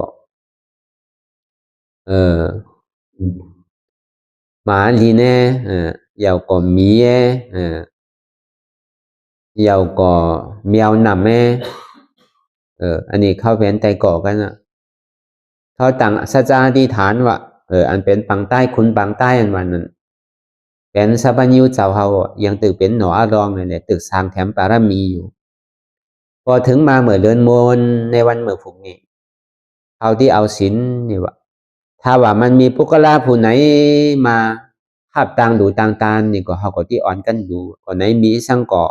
หมาลีแน่ยาวก่อมียาวก่อแมวนำอันนี้เขาเป็นไตก่อกันนะเขาตั้งสัจจะอธิษฐานว่าอันเป็นปังใต้คุณปังใต้อันวันนั้นเป็นสัพพัญญูเจ้าเฮายังตึกเป็นหนออรองเลยแหละตึกสร้างแถมปารมีอยู่พอถึงมาเมื่อเดือนมนในวันเมื่อฝุกนี้เอาที่เอาศีลนี่ว่าถ้าว่ามันมีปุกลาผู้ไหนมาภาพต่างดูต่างตานี่ก็เขาก็ที่อ่อนกันดูก็ไหนมีสังก็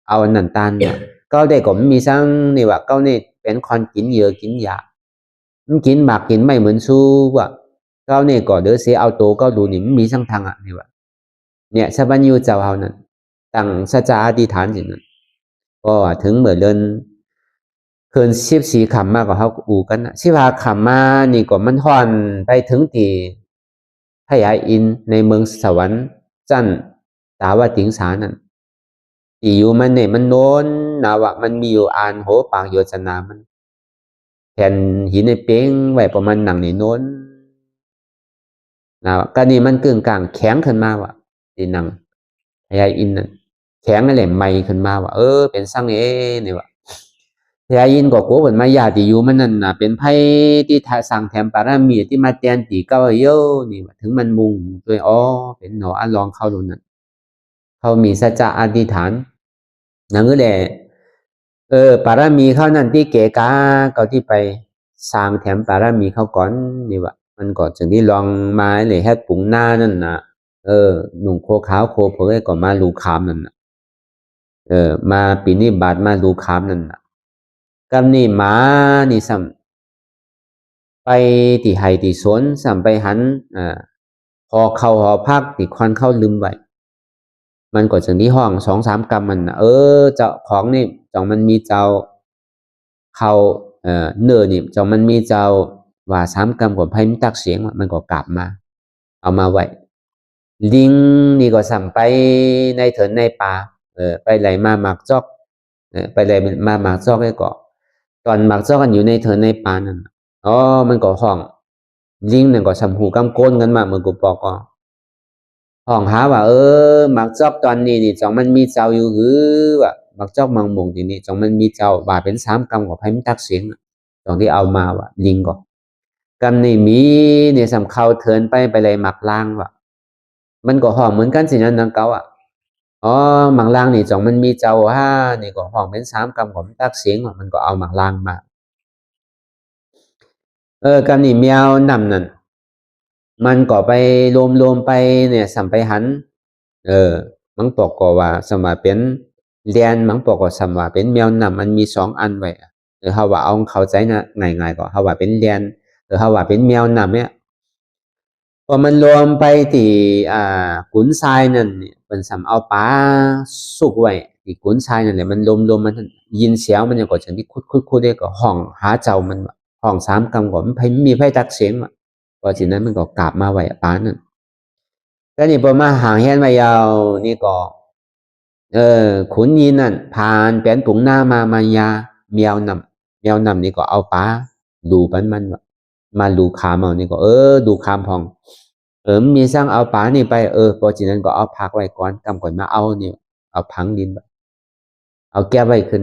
เอาอันนั้นตานเนี่ยก็ได้ก็มีสังนี่ว่าก็นี่เป็นคนกินเยอะกินยามันกินหมากกินไม่เหมือนสู้ว่าก็นี่ก็เดือเสียเอาโตก็ดูนี่มันมีสังทางอ่ะนี่ว่าเนี่ยสัพพัญญูเจ้าเฮานั้นตั้งสัจจะอธิษฐานสินั้นก็ถึงเมื่อเดือนเพิ่น14ค่ำมาก็เฮาอูกันน่ะ15ค่ำมานี่ก็มันฮ้อนไปถึงที่พญาอินทร์ในเมืองสวรรค์จั้นตาวติงสานั่นที่อยู่มันเนี่ยมันโน้นนะว่ามันมีอยู่อ่านโหปางโยชนามันแผ่นหินในเป้งไว้ประมาณหนังนี่โน้นนะก็นี่มันกึ่งกลางแข็งขึ้นมาว่ะที่หนังพญาอินทร์นั่นแข็งนั่นแหละไหม้ขึ้นมาว่าเป็นซังนี่ว่าพญาอินทร์ก็กลัวเพิ่นมายาที่อยู่มันนั่นน่ะเป็นไผที่สร้างแถมปารมีที่มาแทนที่เก่าเยอะนี่ว่าถึงมันมุ่งด้วยเป็นหนออันรองเข้าโดนนั่นเขามีสัจจะอธิษฐานนั่นก็แหละปารมีเขานั่นที่เกกาเขาที่ไป สร้างแถมปารามีเขาก่อนนี่วะมันก็จึงได้ลองมาเลยแค่ปุ๋งหน้านั่นนะหนุ่มโคขาวโคเผยก็มาลูคามนั่นนะมาปีนี้บาทมาลูคามนั่นนะกำนี่หมานี่ซ้ำไปที่ไห้ที่สวนซ้ำไปหันพอเข้าหอพักที่ควันเข้าลืมไว้มันก็จึงที่ห้อง2-3กำมันนะเจ้าของนี่จองมันมีเจ้าเขาเนื้อนี่จองมันมีเจ้าว่า3กำกับไพ่มตักเสียงมันก็กลับมาเอามาไว้ลิงนี่ก็สั่งไปในเถินในป่าไปไหลมาหมากจอกไปไหลมาหมากจอกไอ้ก็ตอนหมากจอกกันอยู่ในเถินในป่านั่นมันก็ห้องลิงนั่นก็สำหูกำโกนกันมาเมื่อกูปอกก็ห้องหาว่าหมากจอกตอนนี้นี่จองมันมีเจ้าอยู่หรือว่าหมากจอกมังมงทีนี้จองมันมีเจ้าว่าเป็น3กำกับไพ่มตักเสียงตอนที่เอามาว่าลิงก็กำนี่มีเนี่ยสำเข้าเถินไปเลยหมักล่างว่ะมันก็ห้องเหมือนกันสินั้นนังเก่าหมักล่างนี่จองมันมีเจ้านี่ก็ห้องเป็น3กำของตักเสียงว่ะมันก็เอาหมักล่างมากำนี่แมวนำนั่นมันก็ไปรวมไปเนี่ยสัมไปหันมังปอกก็ว่าสมว่าเป็นเรียนมังปอกก็สมว่าเป็นแมวนำมันมี2อันไว้เฮาว่าเอาเข้าใจนะง่ายๆก็เฮาว่าเป็นเรียนเฮาว่าเป็นแมวนำเนี่ยพอมันรวมไปที่กุนทรายนั่นเป็นสำเอาปลาสุกไว้ที่กุนทรายนั่นแหละมันรวมมันยินเสียงมันยังก็จังที่คุดได้ก็ห้องหาเจ้ามันห้อง3กำก็มันมีไผตักเสียงพอทีนั้นมันก็กลับมาไว้ปลานั่นแต่นี่พอมาห่างเฮียนมายาวนี่ก็ขุนยีนั่นผ่านแป้นปุ๋งหน้ามายาแมวนำนี่ก็เอาปลาดูมันมาดูขามเอานี่ก็ดูขามพองมีสร้างเอาปลานี่ไปพอจีนั้นก็เอาพักไว้ก่อนกำก่อนมาเอานี่เอาพังดินเอาแก้ไว้ขึ้น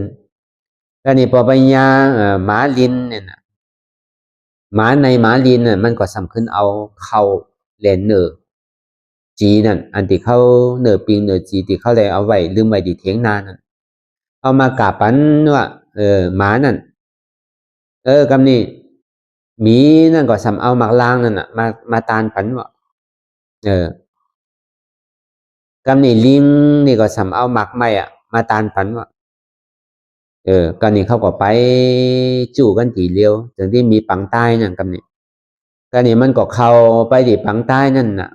แล้วนี่พอไปยาหมาลินเนี่ยนะหมาในหมาลินน่ะมันก็สำขึ้นเอาเข้าเลนเนอร์จีนั่นอันที่เขาเนอปิงเนอจีที่เขาเลยเอาไว้ลืมไว้ดีเถียงนานั่นเอามากาปันว่าหมานั่นกำนี่หมีนั่นก็สำเอาหมากลางนั่นน่ะมาตานปันว่ากำนี่ลิงนี่ก็สำเอาหมากไม้มาตานปันว่กำนี่เขาก็ไปจู่กันทีเดียวถึงที่มีปังใต้นั่นกำนี่กำนี่มันก็เข้าไปที่ปังใต้นั่นน่ะ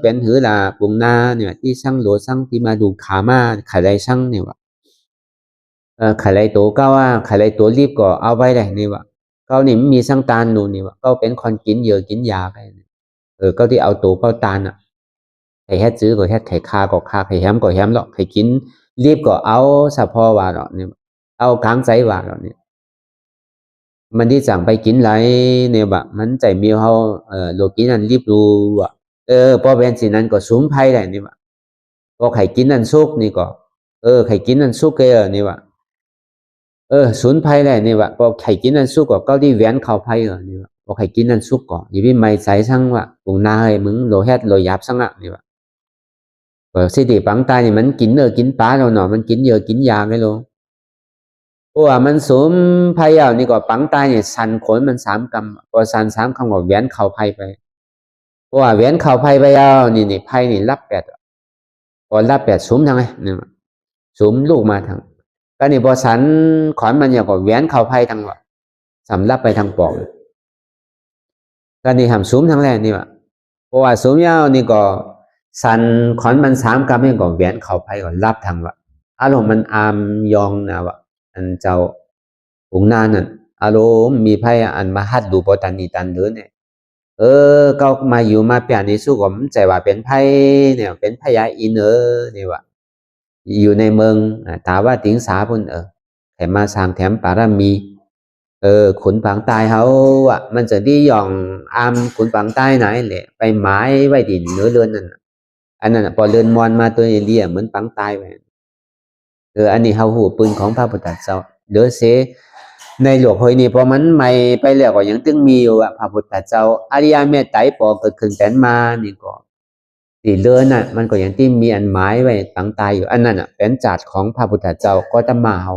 เป็นหือละปุ่งนาเนี่ยที่ช่างหลวช่างที่มาดูขามาขายไรช่างเนี่ยว่ะขายไรตัวก็ว่าขายไรตัวรีบก็เอาไว้เลยนี่ว่ะเขานี่มีช่างตาลนูนี่ว่ะก็เป็นคนกินเยอะกินยาไปก็ที่เอาตัวเป้าตาลใครแฮซื้อก็แฮใครคาก็คาใครแฮมก็แฮมหรอกใครกินรีบก็เอาสะพอว่าหรอกเนี่ยเอากลางใจว่าหรอกเนี่ยมันที่สั่งไปกินไรเนี่ยบะมันใจมีเขาโลกินนั่นรีบดูว่ะพอเป็นสินั้นก็สูงไพ่ได้นี่ว่ะพอใครกินนั่นซุกนี่ก็ใครกินนั่นซุกเกอนี่ว่ะสูญไพ่ได้นี่ว่ะพอใครกินนั่นซุกก็ที่แหวนเข้าไพ่นี่ว่ะพอใครกินนั่นซุกก็อย่าไปไม่ใส่สั่งว่ะปุ่งนาให้มึงโลแฮดโลยับสั่งนี่ว่ะสิติปังตายนี่มันกินกินปลาเราเนาะมันกินเยอะกินยาไงโลเพราะว่ามันสูมไพ่เอานี่ก็ปังตายเนี่ยสันขนมัน3กำพอสัน3กำก็แหวนเข่าไพ่ไปเพราะว่าแหวนเข่าไพ่ไปเอานี่ไพ่นี่รับ8พอรับ8สูมทางไงเนี่ยสูมลูกมาทางก็นี่พอสันขอนมันอย่างก็แหวนเข่าไพ่ทางว่าสำรับไปทางปอกก็นี่ทำสูมทางแรกนี่ว่ะเพราะว่าสูมยาวนี่ก็สันขอนมัน3กำนี่ก็แหวนเข่าไพ่ก็รับทางว่าอารมณ์มันอามยองนะว่ะอันเจ้าปุ่งนานั่นอารมณ์มีไพ่อันมาฮัดดูปตันนีตันเดินเนี่ยก็มาอยู่มาเปลี่ยนในสู้ผมใจว่าเป็นไพ่เนี่ยเป็นพญาอินเนี่ยว่ะอยู่ในเมืองถามว่าติ๋งสาพุ่นแถมมาสร้างแถมปารามีขุนผังใต้เขามันจะได้ย่องอามขุนผังใต้ไหนแหละไปไม้ไว้ดินเนื้อเรือนนั่นอันนั้นพอเรือนมอนมาตัวเรียเหมือนผังใต้ไปอันนี้เขาหูปืนของพระพุทธเจ้าเดือเสในหลวงหอยนี่พอมันไม่ไปแล้วก็ยังตึงมีอยู่พระพุทธเจ้าอริยเมตไตรปอเกิดขึ้นแต่มานี่ก็ตีเลื่อนมันก็ยังที่มีอันหมายไว้ผังใต้อยู่อันนั้นเป็นจัดของพระพุทธเจ้าก็ตมาเขา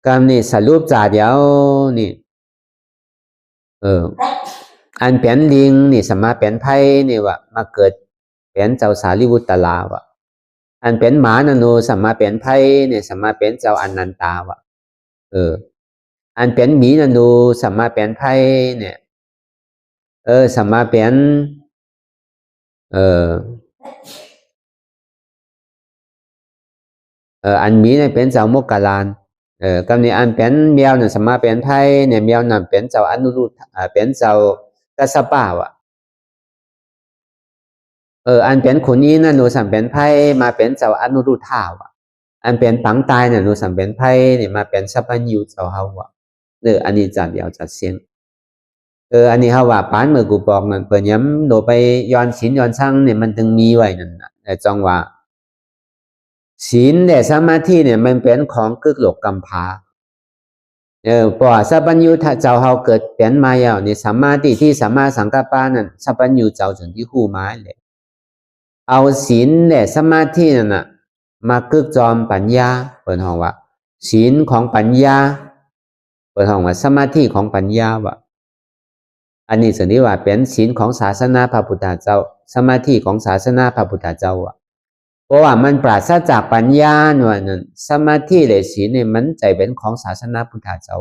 การนี่สรุปจ่าเดียว นี่อันเป็นลิงนี่สมาเป็นไพ่นี่ว่ามาเกิดเป็นเจ้าสารีบุตรลาวะอันเป็นหมานานูสมาเป็นไพ่เนี่ยสมาเป็นเจ้าอนันตาวะอันเป็นหมีนานูสมาเป็นไพ่เนี่ยสมาเป็นอันหมีเนี่ยเป็นเจ้าโมกขลานกำนี้อันเป็นแมวเนี่ยสมาเป็นไพ่เนี่ยแมวนั่นเป็นเจ้าอนุรุตเป็นเจ้ากัสสปาวะอันเป็นขุนนี้นะหนูสัมเป็นไพ่มาเป็นเจ้าอนุรุทธาวะอันเป็นปังตายเนี่ยหนูสัมเป็นไพ่เนี่ยมาเป็นสัพพัญญูเจ้าเฮาวะอันนี้จัดเดียวจัดเสียงอันนี้เขาว่าปานเมื่อกูบอกนั่นเปิดย้ำโดไปย้อนศีลย้อนช่างเนี่ยมันถึงมีไว้นั่นนะแต่จังว่าศีลแต่สมาธิเนี่ยมันเป็นของกึกหลกกำพาเพราะสัพพัญญูถ้าเจ้าเฮาเกิดเปลี่ยนมาอย่างนี่สมาธิที่สามารถสังกัปปานั่นสัพพัญญูเจ้าถึงที่คู่ไม้เลยเอาศีลและสมาธินั่นน่ะมากึกจอมปัญญาเปิดห้องว่าศีลของปัญญาเปิดห้องว่าสมาธิของปัญญาวะอันนี้สันนิว่าเป็นศีลของศาสนาพระพุทธเจ้าสมาธิของศาสนาพระพุทธเจ้าอะเพราะว่ามันปราศจากปัญญาหน่วยนั้นสมาธิและศีลเนี่ยมันใจเป็นของศาสนาพุทธเจ้า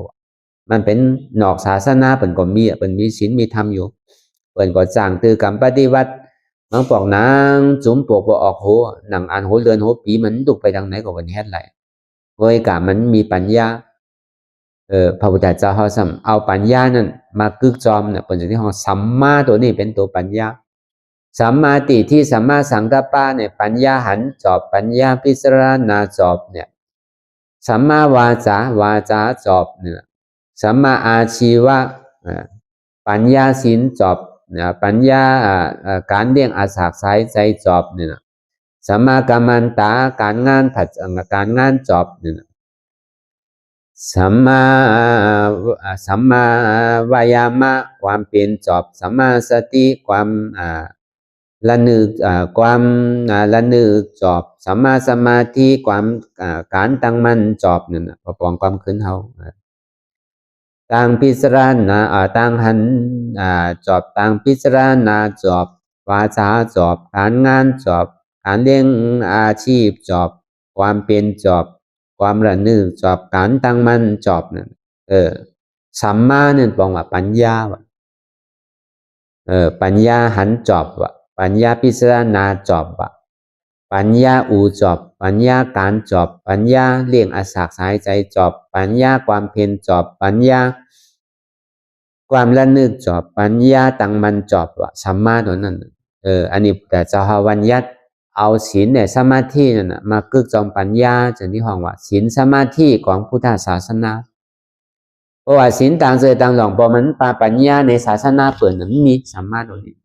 มันเป็นนอกศาสนาเป็นก็มีเป็นมีศีลมีธรรมอยู่เป็นก็จ้างตือกรรมปฏิวัติบางปอกนางจุ๋มปวกบ่ออกโหหนังอันโหเรือนโหปีมันตุกไปทางไหนก็วันแฮดไหลโดยกะมันมีปัญญาพระพุทธเจ้าเขาเอาปัญญานั้นมากึกจอมเนี่ยเป็นสิ่งที่เขาสัมมาตัวนี้เป็นตัวปัญญาสัมมาติที่สัมมาสังกัปปะเนี่ยปัญญาหันจอบปัญญาพิจารณาจอบเนี่ยสัมมาวาจาจอบเนี่ยสัมมาอาชีวะปัญญาศีลจอบเนี่ยปัญญาการเลี้ยงอาสาสายใจจอบเนี่ยสัมมากัมมันตาการงานจอบเนี่ยสัมมาวายามะความเป็นจอบสัมมาสติความละนึกละนึกจอบสัมมาสมาธิความการตั้งมั่นจอบนั่นนะประปองความขึ้นเฮาต่างพิจารณาต่างหันจอบต่างพิจารณาจอบวาจาจอบการงานจอบการเลี้ยงอาชีพจอบความเป็นจอบความระนึกจอบการตั้งมั่นจอบนั่นสัมมาเนี่ยบอกว่าปัญญาวะปัญญาหันจอบวะปัญญาพิจารณาจอบวะปัญญาอูจอบปัญญาการจอบปัญญาเลี้ยงอาสาสายใจจอบปัญญาความเพียรจอบปัญญาความระนึกจอบปัญญาตั้งมันจอบวะสัมมาตัวนั้นอันนี้แต่เจ้าหาวันยัดเอาศีลเนี่ยสมาธินั่นนะมากึกจอมปัญญาจนที่ห้องว่าศีลสมาธิของพุทธศาสนาเพราะว่าศีลต่างเสยต่างหลองพอมันปัญญาในศาสนาเปิดนั้นมีสามารถตรงนี้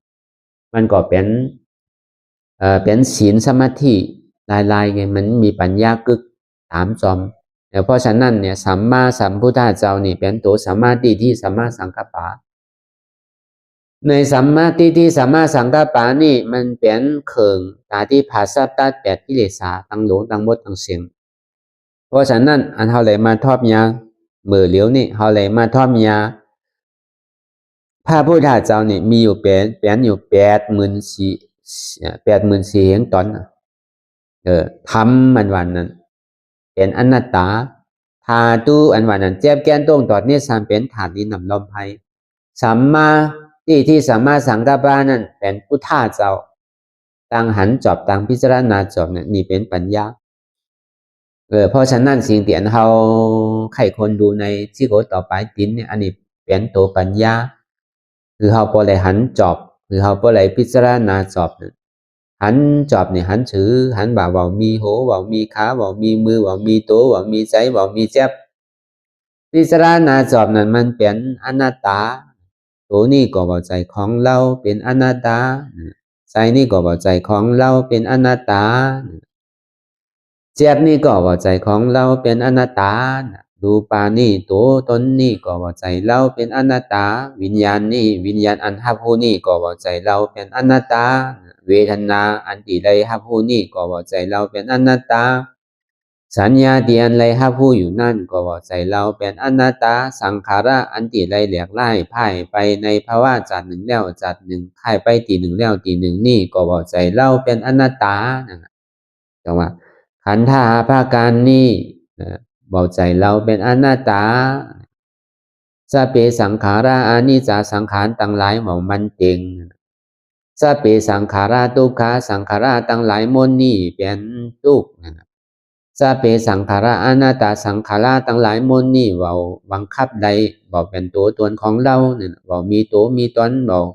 มันก็เป็นศีลสมาธิลายไงมันมีปัญญากึกตามจอมเพราะฉะนั้นเนี่ยสัมมาสัมพุทธเจ้านี่เป็นตัวสมาธิที่สัมมาสังกัปปะในสัมมาทิฏฐิสัมมาสังกัปปะนี่มันเป็นเขิงตาที่ภาษาตัดแปดกิเลสตั้งหลงตั้งหมดตั้งเสียงเพราะฉะนั้นอันเฮาเลยมาทอบยาเมื่อเหลียวนี่เฮาเลยมาทอบยาพระพุทธเจ้านี่มีอยู่เป็นอยู่84,000เหงตอนทำมันวันนั้นเป็นอนัตตาธาตุอันวันนั้นเจ็บแก้นตรงตอดนี่สามเป็นธาตุดินน้ำลมไฟสัมมาที่สัมมาสังกัปปะนั่นเป็นพุทธะเจ้าตั้งหันจอบตั้งพิจารณาจอบเนี่ยนี่เป็นปัญญาเพราะฉะนั้นสิ่งที่อันเราใครคนดูในที่โกต่อไปตินเนี่ยอันนี้เป็นตัวปัญญาคือเราพอเลยหันจอบคือเราพอเลยพิจารณาจอบเนี่ยหันจอบเนี่ยหันถือหันบ่าว่ามีโหว่ามีขาว่ามีมือว่ามีตัวว่ามีใจว่ามีเจ็บพิจารณาจอบนั้นมันเป็นอนัตตาตัวนี้ก็ว่าใจของเราเป็นอนัตตาใจนี่ก็ว่าใจของเราเป็นอนัตตาเจ็บนี่ก็ว่าใจของเราเป็นอนัตตาดูปานี่ตัวตนนี่ก็ว่าใจเราเป็นอนัตตาวิญญาณนี่วิญญาณอันหับหูนี่ก็ว่าใจเราเป็นอนัตตาเวทนาอันที่ใดหับหูนี่ก็ว่าใจเราเป็นอนัตตา สัญญาที่อันไรฮับผู้อยู่นั่นก็ว่าใจเราเป็นอนัตตาสังขาระอันที่ไรเหลียกไล่พ่ายไปในภาวะจัดหนึ่งแล้วจัดหนึ่งพ่ายไปตีหนึ่งแล้วตีหนึ่งนี่ก็ว่าใจเราเป็นอนัตตาจังว่าขันธ์ห้าภาการนี้บอกใจเราเป็นอนัตตาสเปสังขาราอานิจจสังขารตั้งหลายหมองมันเต็งสเปสังขาราทุกขาสังขาราตั้งหลายมนนี่เป็นทุกข์สเปสังขาราอนัตตาสังขาราตั้งหลายมนนี่เว้าบังคับใดบอกเป็นตัวตนของเราเนี่ยบอกมีตัวมีตนบอก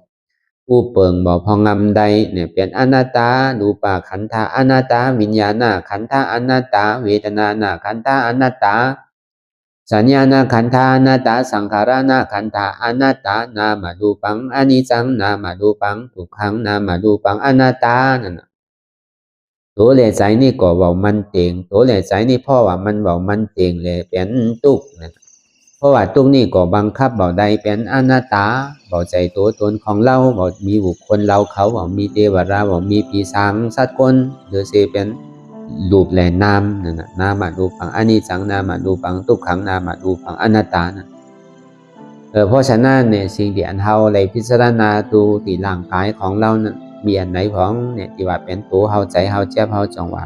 ผู้เปิงบอกพองำใดเนี่ยเป็นอนัตตาดูปาขันธาอนัตตาวิญญาณขันธาอนัตตาเวทนาขันธาอนัตตาสัญญาณขันธาอนัตตาสังขารนาขันธาอนัตตานามาดูปังอนิจจังนามาดูปังทุกขังนามาดูปังอนัตตานั่นตัวเหล่ใจนี่ก็บอกมันเต็งตัวเหล่ใจนี่พ่อว่ามันบอกมันเต็งเลยเป็นตุกนั่นเพราะว่าตุกนี่ก็บังคับบอกใดเป็นอนัตตาบอกใจตัวตนของเราบอกมีบุคคลเราเขาบอกมีเทวดาบอกมีปีศาจสัตว์คนหรือเสเป็นรูปแหล่นามนั่นนะนามาดูปังอนิจจังนามาดูปังทุกขังนามาดูปังอนัตตานะเพราะฉะนั้นเนี่ยสิ่งที่อันเฮาเลยพิจารณาดูที่ร่างกายของเรานั้นมีอันไหนของเนี่ยที่ว่าเป็นตัวเฮาใจเฮาเจ็บเฮาจังหวะ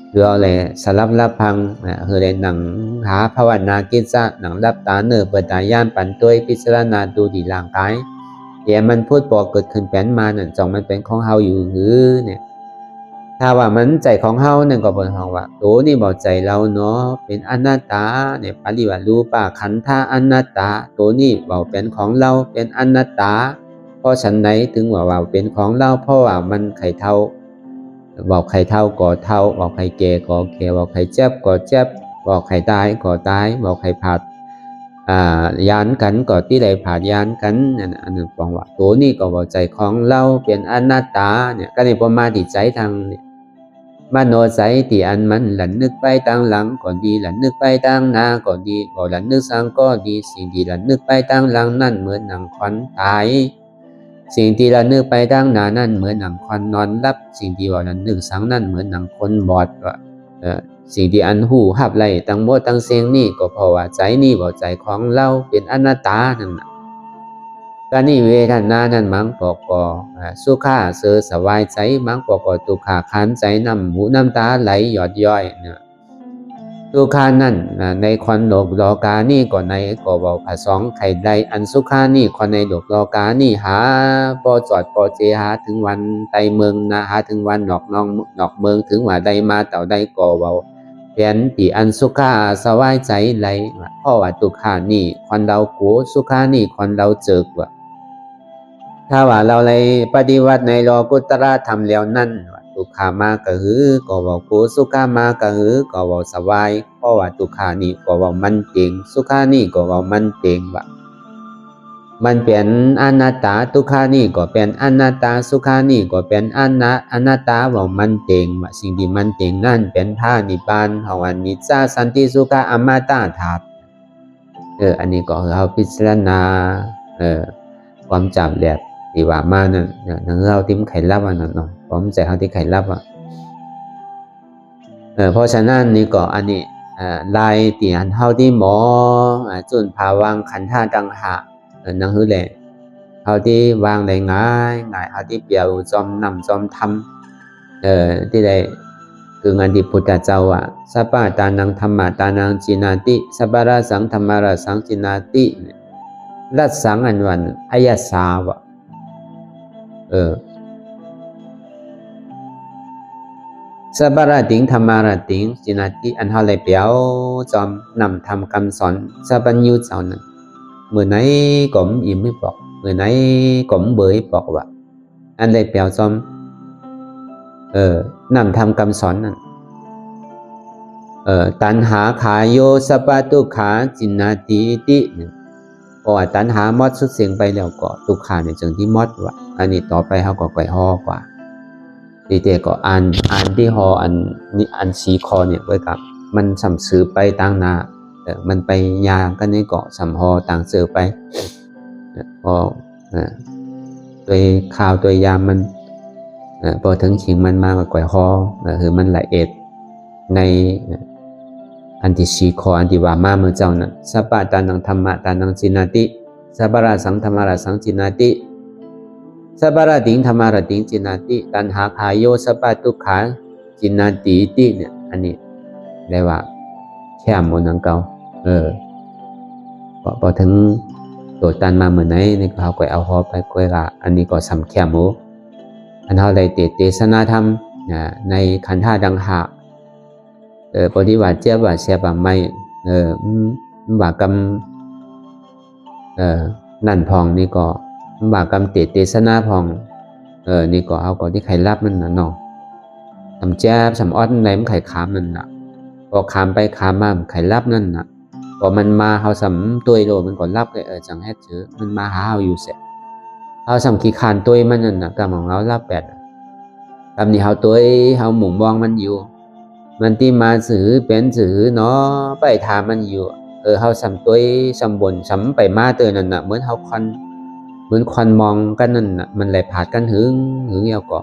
หรือเอาเลยสลับรับพังคือเลยหนังหาภาวนากิจจะหนังรับตาเนื้อเปิดตาย่านปันตัวพิจารณาดูที่ร่างกายเดี๋ยวมันพูดบอกเกิดขึ้นเป็นมานั่นจังมันเป็นของเฮาอยู่หรือเนี่ยถ้าว่ามันใจของเฮาเนี่ยก็บอกว่าตัวนี่บอกใจเราเนาะเป็นอนัตตาเนี่ยปฏิวัติรูปะขันธาอนัตตาตัวนี่บอกเป็นของเราเป็นอนัตตาเพราะฉันไหนถึงว่าเป็นของเราเพราะว่ามันไข่เท่าบอกไข่เท่าก่อเท่าบอกไข่แก่ก่อแก่บอกไข่เจ็บก่อเจ็บบอกไข่ตายก่อตายบอกไข่ผาดยานกันก่อที่ใดผาดยานกันอันนั้นฟังว่าตัวนี้ก็บอกใจของเราเป็นอนัตตาเนี่ยก็นี่พอมาติดใจทางเนี่ยมโนใจที่อันมันหลันนึกไปตั้งหลังก่อนดีหลันนึกไปตั้งหน้าก่อนดีบอกหลันนึกสังก็ดีสิ่งที่หลันนึกไปตั้งหลังนั่นเหมือนหนังควันตายสิ่งที่เรานึกไปตั้งหน้านั่นเหมือนหนังควันนอนรับสิ่งที่ว่าเรานึกสังนั่นเหมือนหนังคนบอดว่าสิ่งที่อันหูหับไหลตั้งหมดตั้งเสียงนี่ก็เพราะว่าใจนี่บอกใจของเราเป็นอนัตตานั่นก็นี่เวทนานั่นมังปอกสุขาเสอสบายใจมังปอกตุขาขันใจน้ำหูน้ำตาไหลหยอดย่อยเนี่ยสุขานั่นในควันโลกโลกานี่ก็ในก็บอกผสองไข่ใดอันสุขานี่คนในโลกโลกานี่หาปอจอดปอเจหาถึงวันไตเมืองนะหาถึงวันนอกน้องนอกเมืองถึงว่าใดมาเต่าใดก็เบาเปลี่ยนที่อันสุขาสบายใจไหลเพราะว่าตุขานี่คนเราโกสุขานี่คนเราเจิกว่าถ้าว่าเราเลยปฏิวัติในโลกุตระธรรมแล้วนั่นทุกขามาก็หือก็บอกกูสุขามาก็หือก็บอกสบายเพราะว่าทุกขานี่ก็บอกมันเก่งสุขานี่ก็บอกมันเก่งว่ามันเป็นอนัตตาทุกขานี่ก็เป็นอนัตตาสุขานี่ก็เป็นอนัตตาบอกมันเก่งว่าสิ่งที่มันเก่งนั่นเป็นท่านิพพานของอนิจจสันติสุขอมตะธาตุอันนี้ก็เราพิจารณาความจำแหลกที่ว่ามานั่นเราทิ้มไข่ลับอันนั้นเนาะผมใจเขาที่ไข่ลับเพราะฉะนั้นนี่ก็อันนี้ลายตีหันเท่าที่หมอจุนภาวังขันธาดังหะนั่งหื้อแหละเท่าที่วางได้ง่ายเท่าที่เปี่ยวจอมนำจอมทำที่ได้คืองานที่พุทธเจ้าสัพพะตานังธรรมะตานังจินาติสัพพะราสังธรรมะราสังจินาติรัตสังอันวันอายสาวะสัพพะราติงธรรมาราติงจินาติอันเฮาเลยเปียวจอมนำทำคำสอนสัพพัญญูเจ้านั้นเมื่อไหนก็อิ่มไม่บอกเมื่อไหนก็เบื่อบอกว่าอันเลยเปียวจอมนำทำคำสอนนั้นตัณหาขาโยสัพพะทุกขาจินาติติเพราะว่าตัณหามอดสุดเสียงไปแล้วก็ทุกขาในจึงที่มอดว่าอันนี้ต่อไปเขาก็ไกวห่อกว่าดีเจก็อ่านที่หออันสีคอเนี่ยไว้กับมันสัมสือไปต่างนามันไปยากันนี่ก็สัมหอต่างเสือไปพอตัวข่าวตัวยามมันพอถึงขิงมันมากกว่าไกวห่อคือมันละเอียดใน อันที่สี่ข้ออันที่ว่ามาเมื่อเจ้านั้นสัพพะตานังธรรมะตานังจินาติสัพพะราสังธรรมะราสังจินาติสัพพะราติงธรรมะราติงจินาติตัณหาขายโยสัพพะทุกขาจินาติติเนี่ยอันนี้เรียกว่าแค่หมดนังเก่าพอถึงตัวตันมาเหมือนไหนนี่เขาก็เอาหอไปก็ละอันนี้ก็สำแค่หมูอันเขาได้เทศนาธรรมในขันธ์ดังหาปฏิวัติเจ้าว่าเสียบไม่ว่ากรรมนั่นพองนี่ก็ว่ากรรมเทศนาพองนี่ก็เอาก็ที่ใครรับนั่นนะเนาะทำแจ๊บสำออดไหนมันไข่ขามนั่นน่ะพอขามไปขามมาไข่รับนั่นน่ะพอมันมาเขาสำตัวโลมันก็รับเลยจังแฮดเจอมันมาหาเขาอยู่เสร็จเขาสำขี้คานตัวมันนั่นน่ะกรรมของเรารับแปดกรรมนี้เขาตัวเขาหมุนมองมันอยู่มันที่มาสื่อเป็นสื่อเนาะไปถามมันอยู่เขาสำตัวสำบนสำไปมาเตือนนั่นน่ะเหมือนเขาเหมือนควันมองกันนั่นน่ะมันไหลผ่านกันหึงเดียวก็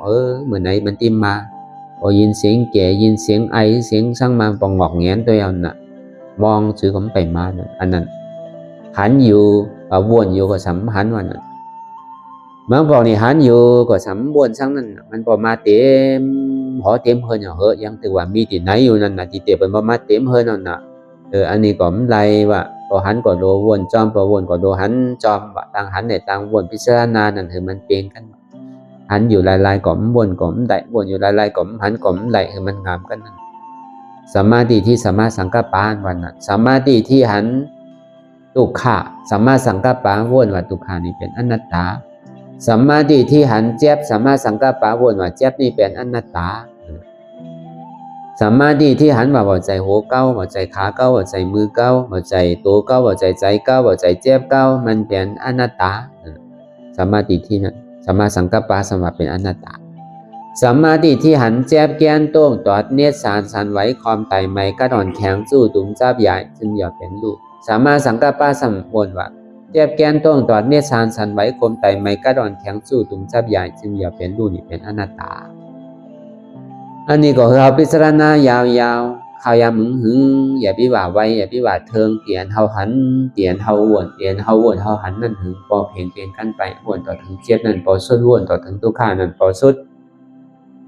เหมือนไหนมันที่มาพอยินเสียงแก่ยินเสียงไอเสียงสร้างมาปองงอกแงนตัวเอาน่ะมองสื่อผมไปมานั่นอันนั้นหันอยู่วนอยู่ก็สำหันวันนั้นเมื่อบอกนี่หันอยู่ก็สำวนสร้างนั่นมันพอมาเต็มหอเต็มเฮินเหรอยังถือว่ามีที่ไหนอยู่นั่นน่ะที่เต็มเป็นมาเต็มเฮินนั่นน่ะอันนี้ก็ไม่ไรว่าพอหันก็โดวนจอมพอวนก็โดหันจอมว่าต่างหันในต่างวนพิจารณานั่นคือมันเปลี่ยนกันหันอยู่ลายๆก่อมวนก่อมได้วนอยู่ลายๆก่อมหันก่อมได้คือมันงามกันนั่นสมาธิที่สามารถสังกัปปะวันนั้นสมาธิที่หันทุกขะสามารถสังกัปปะวนว่าทุกขานี่เป็นอนัตตาสมาธิที่หันเจ็บสามารถสังกัปปะวนว่าเจ็บนี่เป็นอนัตตาสมาธิที่หันมาว่าใจหัวเก้าว่าใจขาเก้าว่าใจมือเก้าว่าใจตัวเก้าว่าใจใจเก้าว่าใจเจ็บเก้ามันเป็นอนัตตาสมาธิที่นั้นสมาสังกัปปะสมาเป็นอนัตตาสมาธิที่หันแจ๊บแกนโต้งตอดเนตรสารไว้ความไตไม่กระดอนแข็งสู้ตุ้มจับใหญ่จึงอย่าเป็นลูกสมาสังกัปปะสมบูรณ์ว่าแจ๊บแกนโต้งตอดเนตรสารไว้ความไตไม่กระดอนแข็งสู้ตุ้มจับใหญ่จึงอย่าเป็นลูกนี่เป็นอนัตตาอันนี้ก็เราพิจารณายาวๆข่าวยามึงหึงอย่าพิว่าไว้อย่าพิว่าเทิงเปลี่ยนเฮาหันเปลี่ยนเฮาวนเปลี่ยนเฮาวนเฮาหันนั่นหึงพอเปลี่ยนกันไปวนต่อถึงเจ็บนั่นพอสุดวนต่อถึงทุกขานั่นพอสุด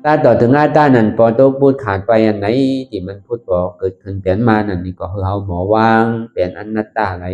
ถ้าต่อถึงอาตานั่นพอตัวพูดขาดไปอันไหนที่มันพูดบอกเกิดขึ้นเปลี่ยนมานั่นนี่ก็คือเฮาหมอวางเปลี่ยนอนัตตาไหล